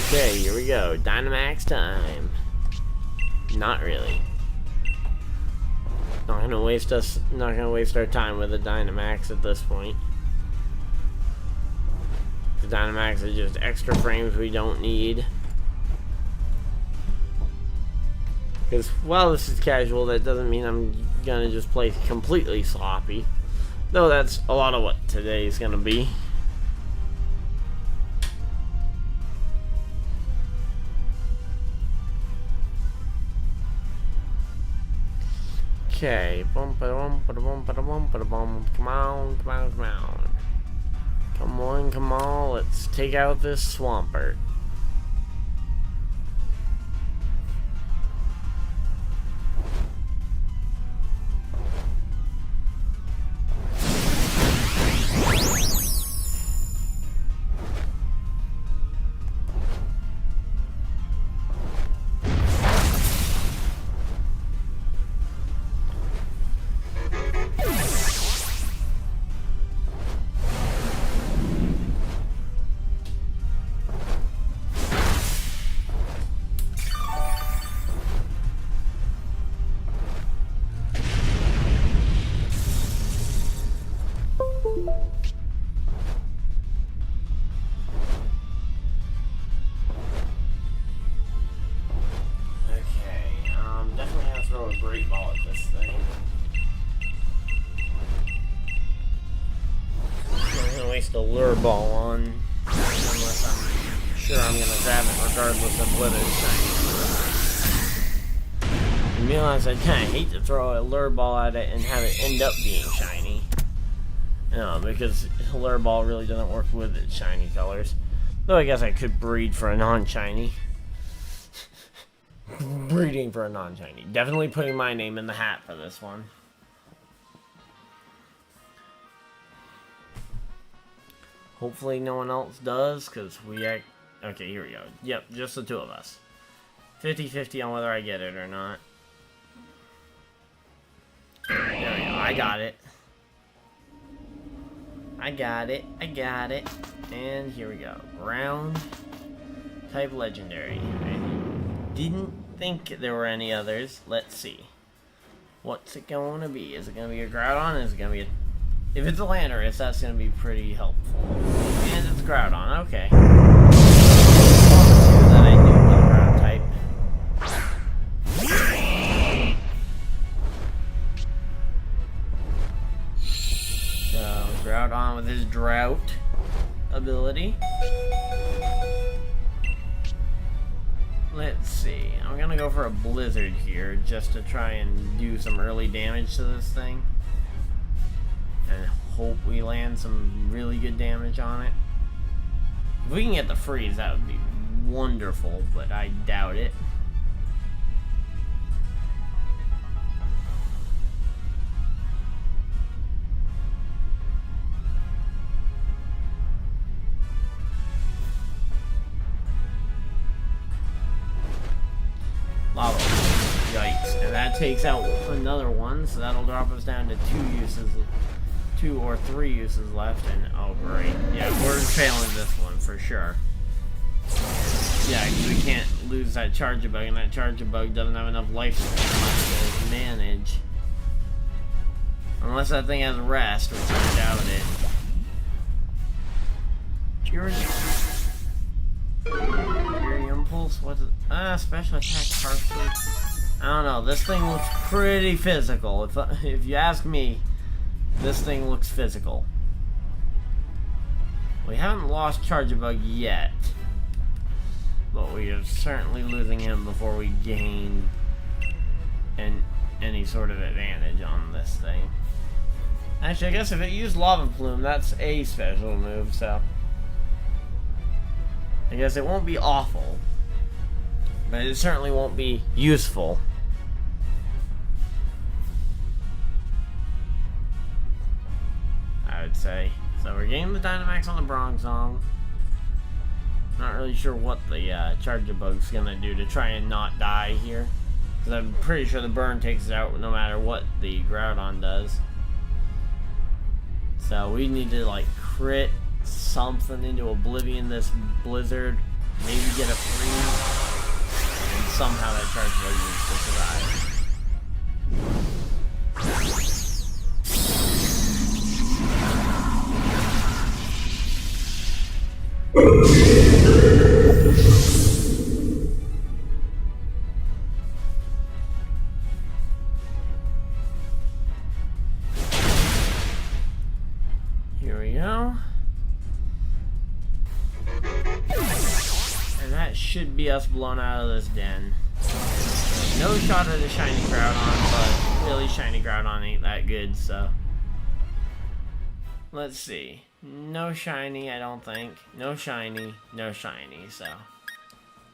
[SPEAKER 1] Okay, here we go. Dynamax time. Not really. Not gonna waste our time with a Dynamax at this point. The Dynamax is just extra frames we don't need. Because while this is casual, that doesn't mean I'm gonna just play completely sloppy. Though that's a lot of what today is gonna be. Okay, come on. Come on, let's take out this Swampert. Great ball at this thing. I'm not gonna waste a lure ball on unless I'm sure I'm gonna grab it regardless of whether it's shiny. I realize I kinda hate to throw a lure ball at it and have it end up being shiny. Because a lure ball really doesn't work with its shiny colors. Though I guess I could breed for a non-shiny. Breeding for a non-shiny. Definitely putting my name in the hat for this one. Hopefully no one else does, because we act... Okay, here we go. Yep, just the two of us. 50-50 on whether I get it or not. There we go. I got it. I got it. I got it. And here we go. Ground type legendary. I didn't think there were any others. Let's see. What's it going to be? Is it going to be a Groudon? Is it going to be a... If it's a Landorus, that's going to be pretty helpful. And it's Groudon. Okay. That I knew was a Ground type. So, Groudon with his Drought ability. Let's see. I'm gonna go for a Blizzard here just to try and do some early damage to this thing. And hope we land some really good damage on it. If we can get the freeze, that would be wonderful, but I doubt it. Lava. Yikes. And that takes out another one, so that'll drop us down to 2 or 3 uses left, and oh great. Yeah, we're failing this one for sure. Yeah, we can't lose that Charge-a-Bug, and that Charge-a-Bug doesn't have enough life to manage. Unless that thing has rest, which I doubt it. Fury Impulse, what's it? Special attack partially. I don't know, this thing looks pretty physical. If you ask me, this thing looks physical. We haven't lost Charge-a-Bug yet. But we are certainly losing him before we gain any sort of advantage on this thing. Actually, I guess if it used Lava Plume, that's a special move, so I guess it won't be awful. But it certainly won't be useful. I would say. So we're getting the Dynamax on the Bronzong. Not really sure what the Charge-a-Bug's gonna do to try and not die here. Because I'm pretty sure the burn takes it out no matter what the Groudon does. So we need to like crit something into oblivion this Blizzard. Maybe get a freeze. And somehow that Charge-a-Bug needs to survive. Here we go. And that should be us blown out of this den. No shot at the shiny Groudon, but really shiny Groudon ain't that good, so. Let's see. No shiny, I don't think. No shiny, no shiny, so.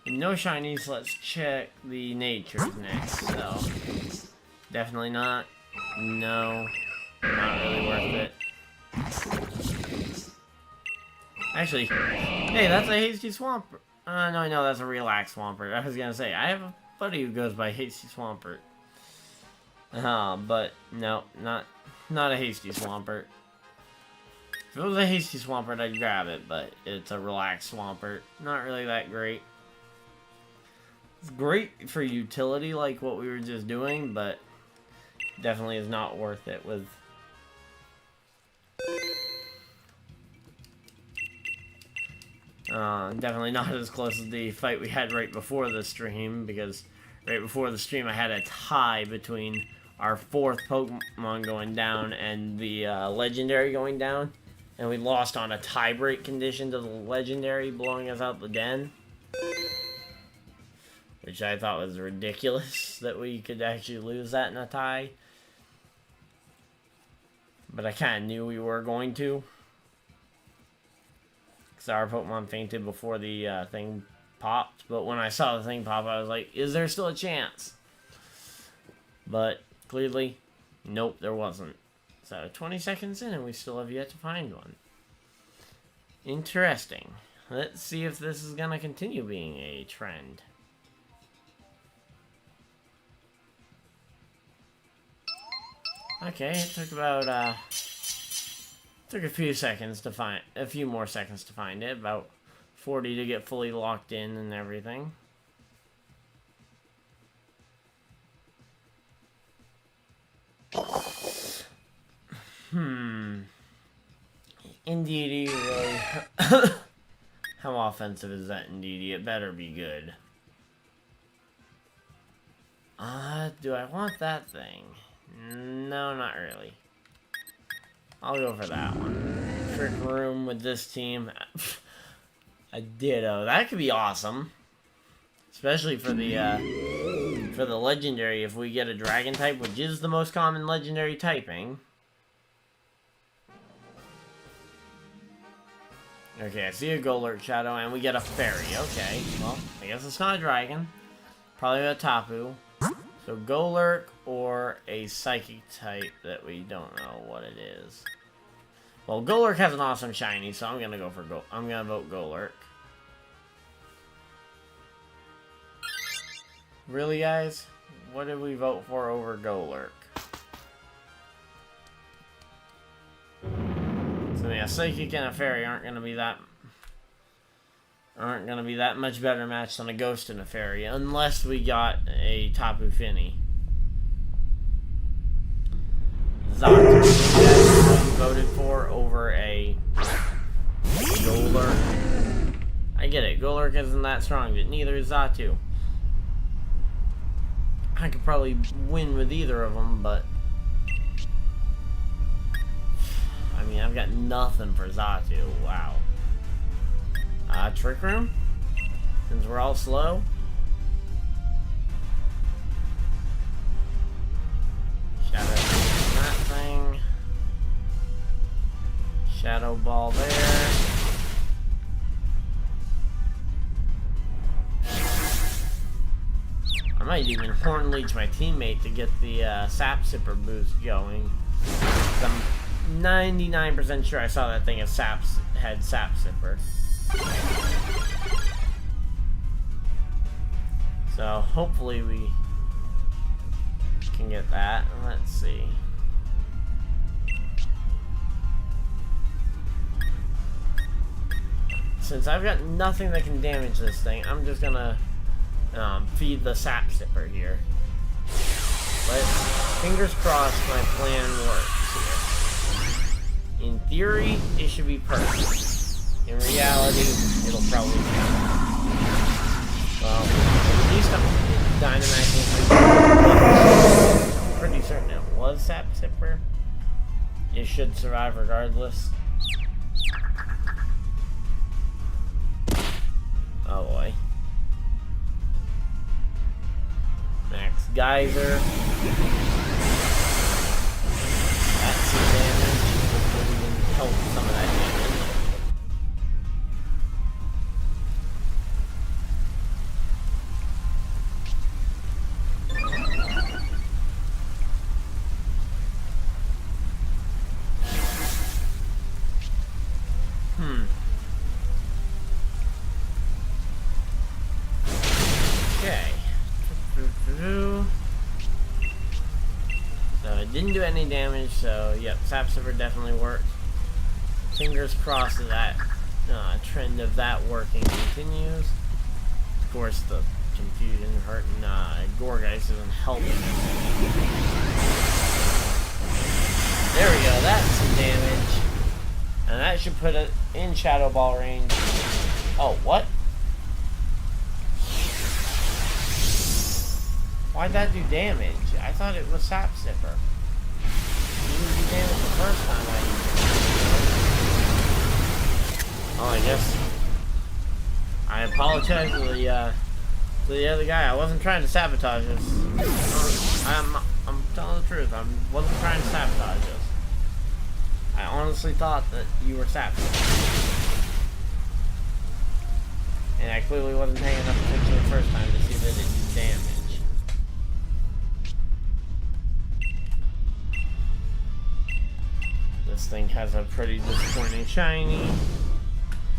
[SPEAKER 1] No shinies, let's check the natures next, so. Definitely not. No. Not really worth it. Actually, hey, that's a Hasty Swampert. No, that's a Relax Swampert. I was gonna say, I have a buddy who goes by Hasty Swampert. But no, not a Hasty Swampert. If it was a Hasty Swampert, I'd grab it, but it's a Relax Swampert. Not really that great. It's great for utility, like what we were just doing, but definitely is not worth it with. Definitely not as close as the fight we had right before the stream, because right before the stream I had a tie between our 4th Pokemon going down and the Legendary going down, and we lost on a tie-break condition to the Legendary blowing us out the den, which I thought was ridiculous that we could actually lose that in a tie, but I kind of knew we were going to. Our Pokemon fainted before the thing popped, but when I saw the thing pop, I was like, is there still a chance? But clearly, nope, there wasn't. So 20 seconds in and we still have yet to find one. Interesting. Let's see if this is going to continue being a trend. Okay, it took about took a few seconds to find, a few more seconds to find it, about 40 to get fully locked in and everything. Indeedee really. How offensive is that Indeedee? It better be good. Do I want that thing? No, not really. I'll go for that one. Trick Room with this team. A Ditto. That could be awesome. Especially for the legendary, if we get a dragon type, which is the most common legendary typing. Okay, I see a Golurk Shadow, and we get a fairy. Okay, well, I guess it's not a dragon. Probably a Tapu. So Golurk or a psychic type that we don't know what it is. Well, Golurk has an awesome shiny, so I'm gonna go for I'm gonna vote Golurk. Really, guys? What did we vote for over Golurk? So yeah, Psychic and a Fairy aren't gonna be that much better match than a Ghost and a Fairy, unless we got a Tapu Fini. Zatu, what you voted for over a Golurk. I get it, Golurk isn't that strong, but neither is Zatu. I could probably win with either of them, but I mean, I've got nothing for Zatu. Wow. Trick Room? Since we're all slow? Shadow that thing. Shadow Ball there. I might even Horn Leech my teammate to get the Sap Sipper boost going. I'm 99% sure I saw that thing as had Sap Sipper. So hopefully we can get that. Let's see. Since I've got nothing that can damage this thing, I'm just gonna feed the Sap Sipper here. But fingers crossed my plan works here. In theory, it should be perfect. In reality, it'll probably fail. Well, at least I'm Dynamaxing. I'm pretty certain it was Sap Sipper. It should survive regardless. Oh boy. Max Geyser. That's some damage. We'll even help some of that damage. Didn't do any damage, so yep, Sap Sipper definitely worked. Fingers crossed that trend of that working continues. Of course, the confusion hurting Gorgeist isn't helping. There we go, that's some damage. And that should put it in Shadow Ball range. Oh, what? Why'd that do damage? I thought it was Sap Sipper. It didn't do damage the first time I used it. Oh, I guess I apologize to the other guy. I wasn't trying to sabotage us. I'm telling the truth. I wasn't trying to sabotage us. I honestly thought that you were Sap Sipper. And I clearly wasn't paying enough attention the first time to see that it did damage. This thing has a pretty disappointing shiny.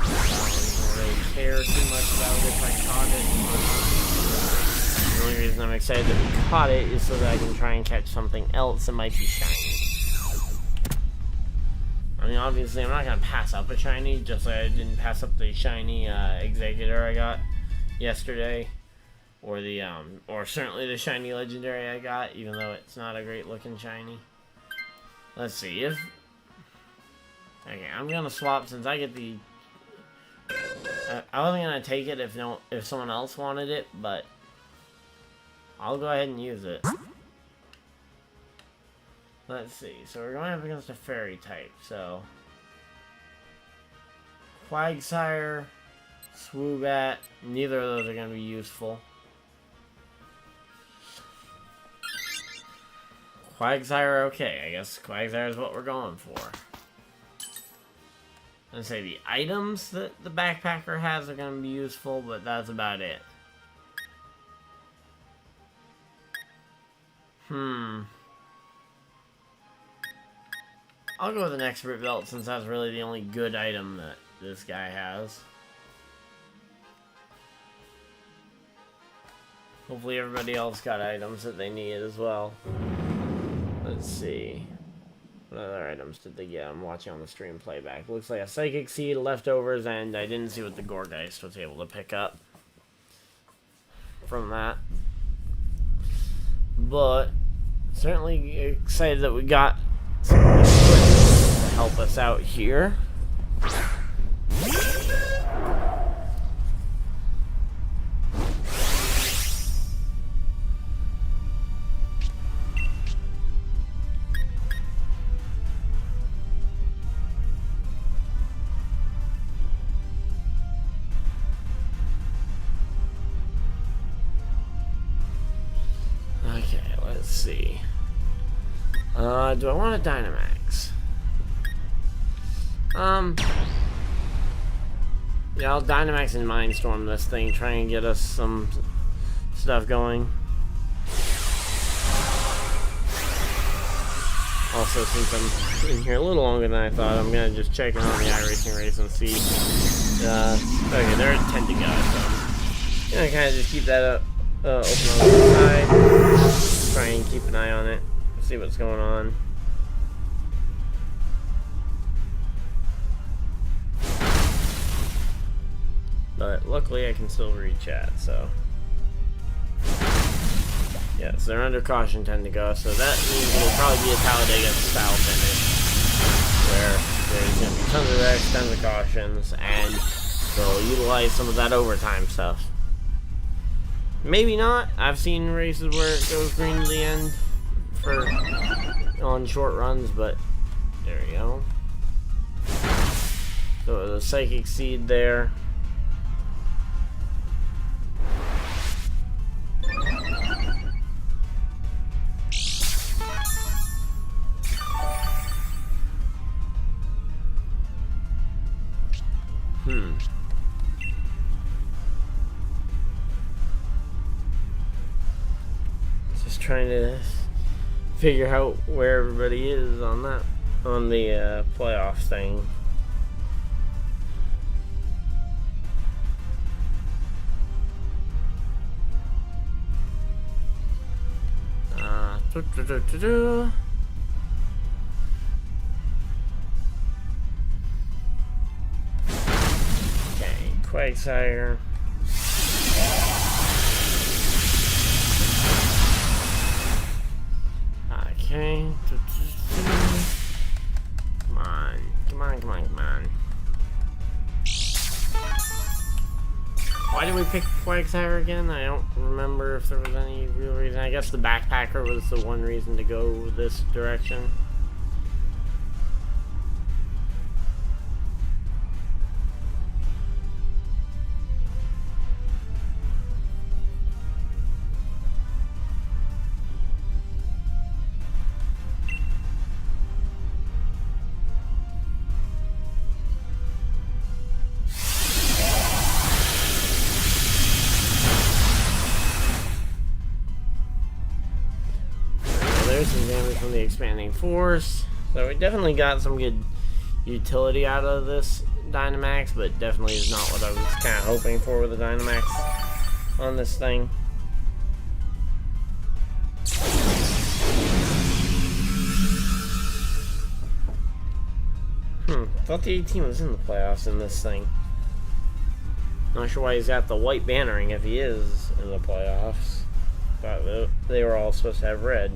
[SPEAKER 1] I don't really care too much about it if I caught it. The only reason I'm excited that we caught it is so that I can try and catch something else that might be shiny. I mean, obviously, I'm not going to pass up a shiny, just like I didn't pass up the shiny Executor I got yesterday. Or the, or certainly the shiny Legendary I got, even though it's not a great looking shiny. Let's see, if... Okay, I'm gonna swap since I get the... I wasn't gonna take it if someone else wanted it, but... I'll go ahead and use it. Let's see. So we're going up against a fairy type. So Quagsire, Swoobat. Neither of those are going to be useful. Quagsire, okay. I guess Quagsire is what we're going for. And say the items that the backpacker has are going to be useful, but that's about it. I'll go with an expert belt since that's really the only good item that this guy has. Hopefully everybody else got items that they need as well. Let's see. What other items did they get? I'm watching on the stream playback. Looks like a Psychic Seed, leftovers, and I didn't see what the Gourgeist was able to pick up from that. But certainly excited that we got some equipment to help us out here. Okay, let's see. Do I want a Dynamax? Yeah, I'll Dynamax and Mindstorm this thing, try and get us some stuff going. Also, since I'm in here a little longer than I thought, I'm gonna just check in on the iRacing race and see. Okay, they're at 10 to go, so I'm gonna kind of just keep that up. Open on the side, try and keep an eye on it, see what's going on. But luckily I can still read chat, so. Yeah, so they're under caution 10 to go, so that means it'll probably be a Talladega style finish, where there's going to be tons of wrecks, tons of cautions, and they'll utilize some of that overtime stuff. Maybe not. I've seen races where it goes green to the end on short runs, but there we go. So the Psychic Seed there. Trying to figure out where everybody is on that, on the playoffs thing. Okay, Quagsire. Okay. Come on. Come on, come on, come on. Why did we pick Quagsire again? I don't remember if there was any real reason. I guess the backpacker was the one reason to go this direction. Some damage from the expanding force. So we definitely got some good utility out of this Dynamax, but definitely is not what I was kind of hoping for with the Dynamax on this thing. Thought the 18 was in the playoffs in this thing. Not sure why he's got the white bannering if he is in the playoffs. Thought they were all supposed to have red.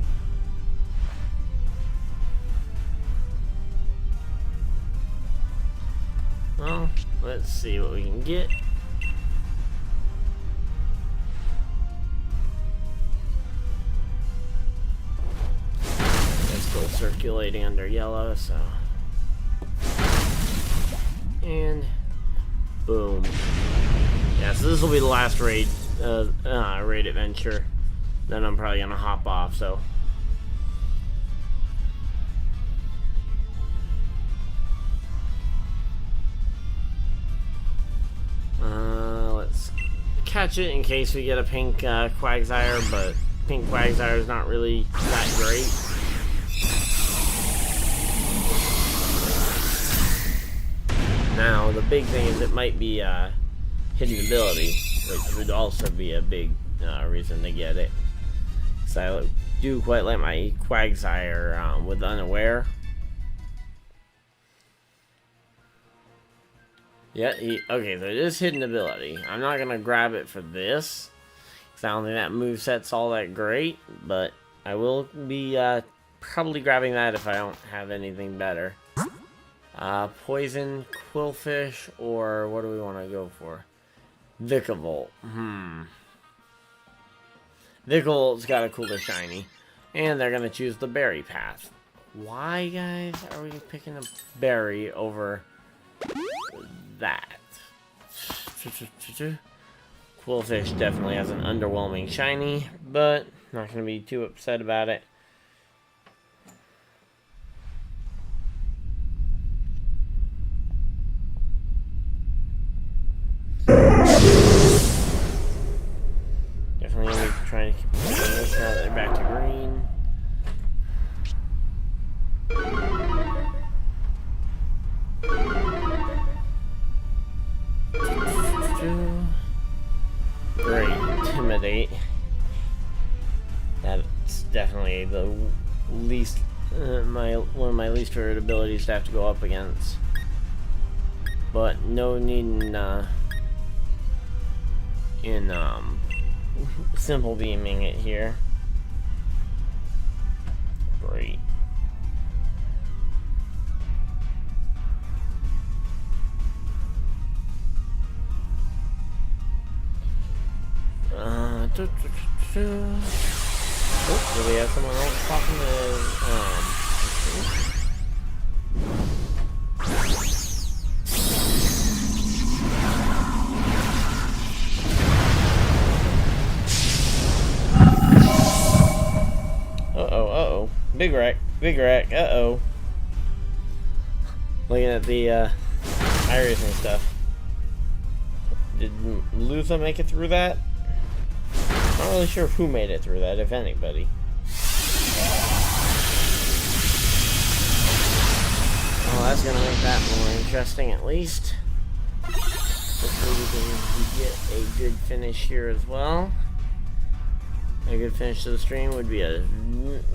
[SPEAKER 1] Well, let's see what we can get. Let's go circulating under yellow, so. And boom. Yeah, so this will be the last raid adventure. Then I'm probably gonna hop off, so. Let's catch it in case we get a pink Quagsire, but pink Quagsire is not really that great. Now, the big thing is it might be hidden ability, which would also be a big reason to get it. So I do quite like my Quagsire with Unaware. Yeah, okay, so it is hidden ability. I'm not going to grab it for this, because I don't think that moveset's all that great, but I will be probably grabbing that if I don't have anything better. Poison, Quillfish, or what do we want to go for? Vikavolt. Vikavolt's got a cooler shiny, and they're going to choose the berry path. Why, guys, are we picking a berry over that? Quillfish definitely has an underwhelming shiny, but not going to be too upset about it. Definitely going to be trying to keep this now that they're back to green. Great, intimidate. That's definitely the least one of my least favorite abilities to have to go up against. But no need in simple beaming it here. Great. Oh, do we have someone else talking Uh-oh. Big wreck, uh-oh. Looking at the iris and stuff. Did Lutha make it through that? Not really sure who made it through that, if anybody. Well, that's gonna make that more interesting, at least. Hopefully we can get a good finish here as well. A good finish to the stream would be a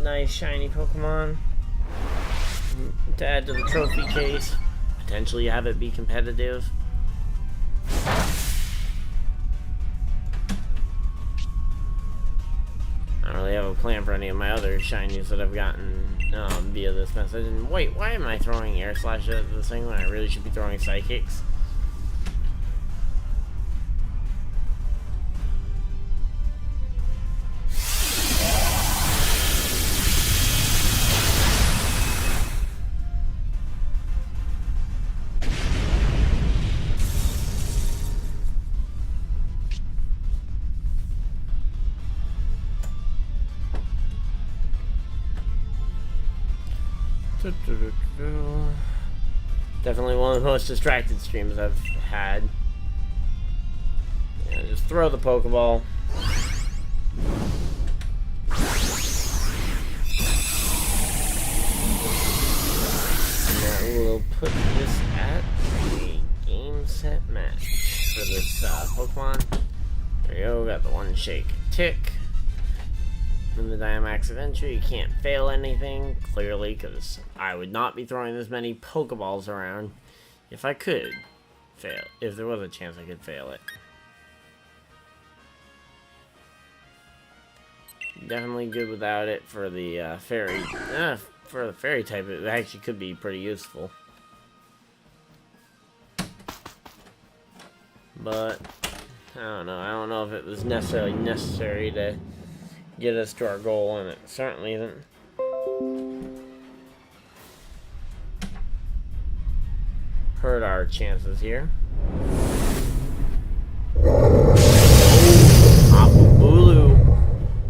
[SPEAKER 1] nice shiny Pokemon to add to the trophy case. Potentially have it be competitive. I don't really have a plan for any of my other shinies that I've gotten via this method. And wait, why am I throwing Air Slash at this thing when I really should be throwing Psychics? Definitely one of the most distracted streams I've had. Yeah, just throw the Pokeball. And we'll put this at a game set match for this Pokemon. There you go, got the one shake tick. In the Dynamax adventure, you can't fail anything, clearly, because I would not be throwing this many Pokeballs around if I could fail, if there was a chance I could fail it. Definitely good without it for the fairy. For the fairy type, it actually could be pretty useful. But I don't know if it was necessarily necessary to get us to our goal, and it certainly isn't. hurt our chances here. Tapu Bulu.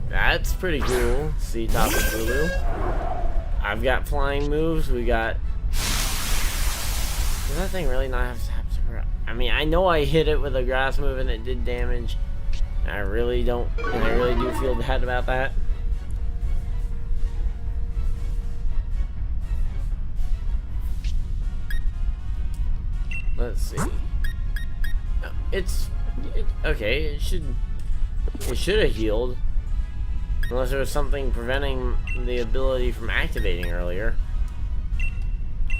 [SPEAKER 1] That's pretty cool. See Tapu Bulu. I've got flying moves. We got. Does that thing really not have to? I mean, I know I hit it with a grass move and it did damage. I really don't, and I really do feel bad about that. Let's see. Okay. It should have healed, unless there was something preventing the ability from activating earlier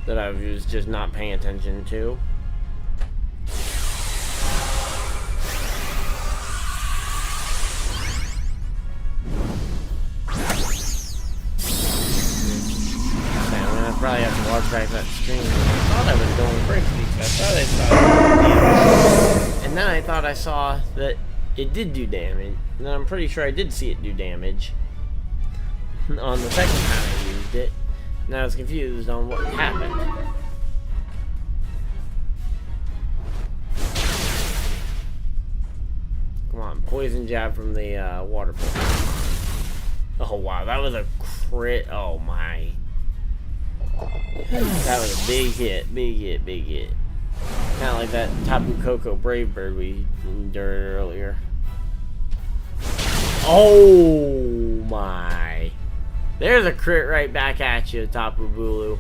[SPEAKER 1] that I was just not paying attention to. Probably have to watch back that stream. I thought I was going crazy. And then I thought I saw that it did do damage. And then I'm pretty sure I did see it do damage on the second time I used it. And I was confused on what happened. Come on, poison jab from the water pool. Oh wow, that was a crit. Oh my. That was a big hit, big hit, big hit. Kind of like that Tapu Koko Brave Bird we endured earlier. Oh my. There's a crit right back at you, Tapu Bulu.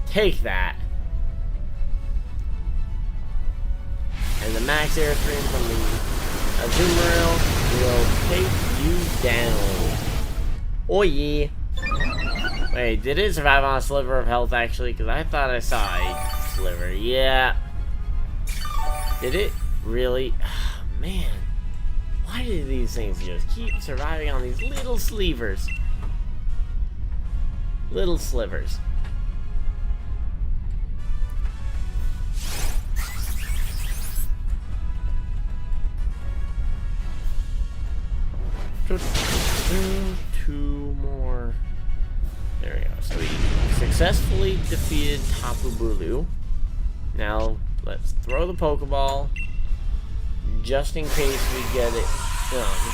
[SPEAKER 1] Take that. And the max airstream from the Azumarill will take you down. Oh yeah. Wait, did it survive on a sliver of health, actually? Because I thought I saw a sliver. Yeah. Did it? Really? Oh, man. Why do these things just keep surviving on these little slivers? Little slivers. Two more. There we go. So we successfully defeated Tapu Bulu. Now let's throw the Pokeball, just in case we get it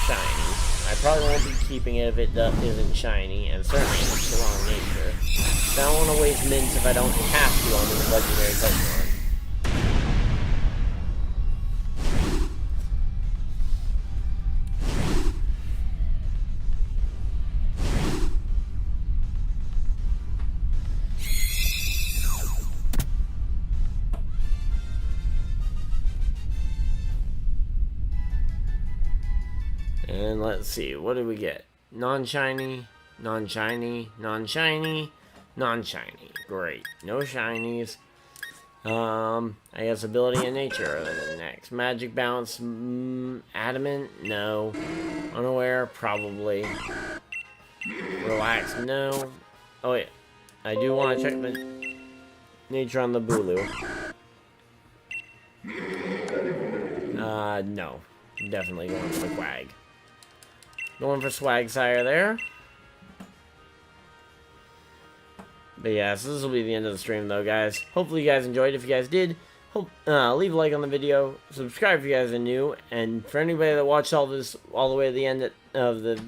[SPEAKER 1] shiny. I probably won't be keeping it if it isn't shiny, and certainly it's the wrong nature. So I don't want to waste mints if I don't have to on this legendary Pokemon. And let's see, what did we get? Non-shiny, non-shiny, non-shiny, non-shiny. Great. No shinies. I guess ability and nature are the next. Magic bounce, adamant, no. Unaware, probably. Relax, no. Oh yeah, I do want to check the nature on the Bulu. No. Definitely going for the Quag. Going for Swag Sire there. But yeah, so this will be the end of the stream though, guys. Hopefully you guys enjoyed. If you guys did, leave a like on the video. Subscribe if you guys are new. And for anybody that watched all this all the way to the end of the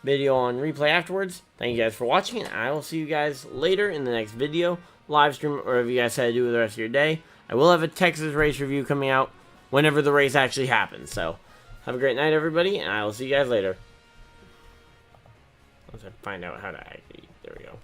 [SPEAKER 1] video on replay afterwards, thank you guys for watching. And I will see you guys later in the next video, live stream, or whatever you guys had to do with the rest of your day. I will have a Texas race review coming out whenever the race actually happens. So have a great night, everybody, and I will see you guys later. Let's find out how to activate. There we go.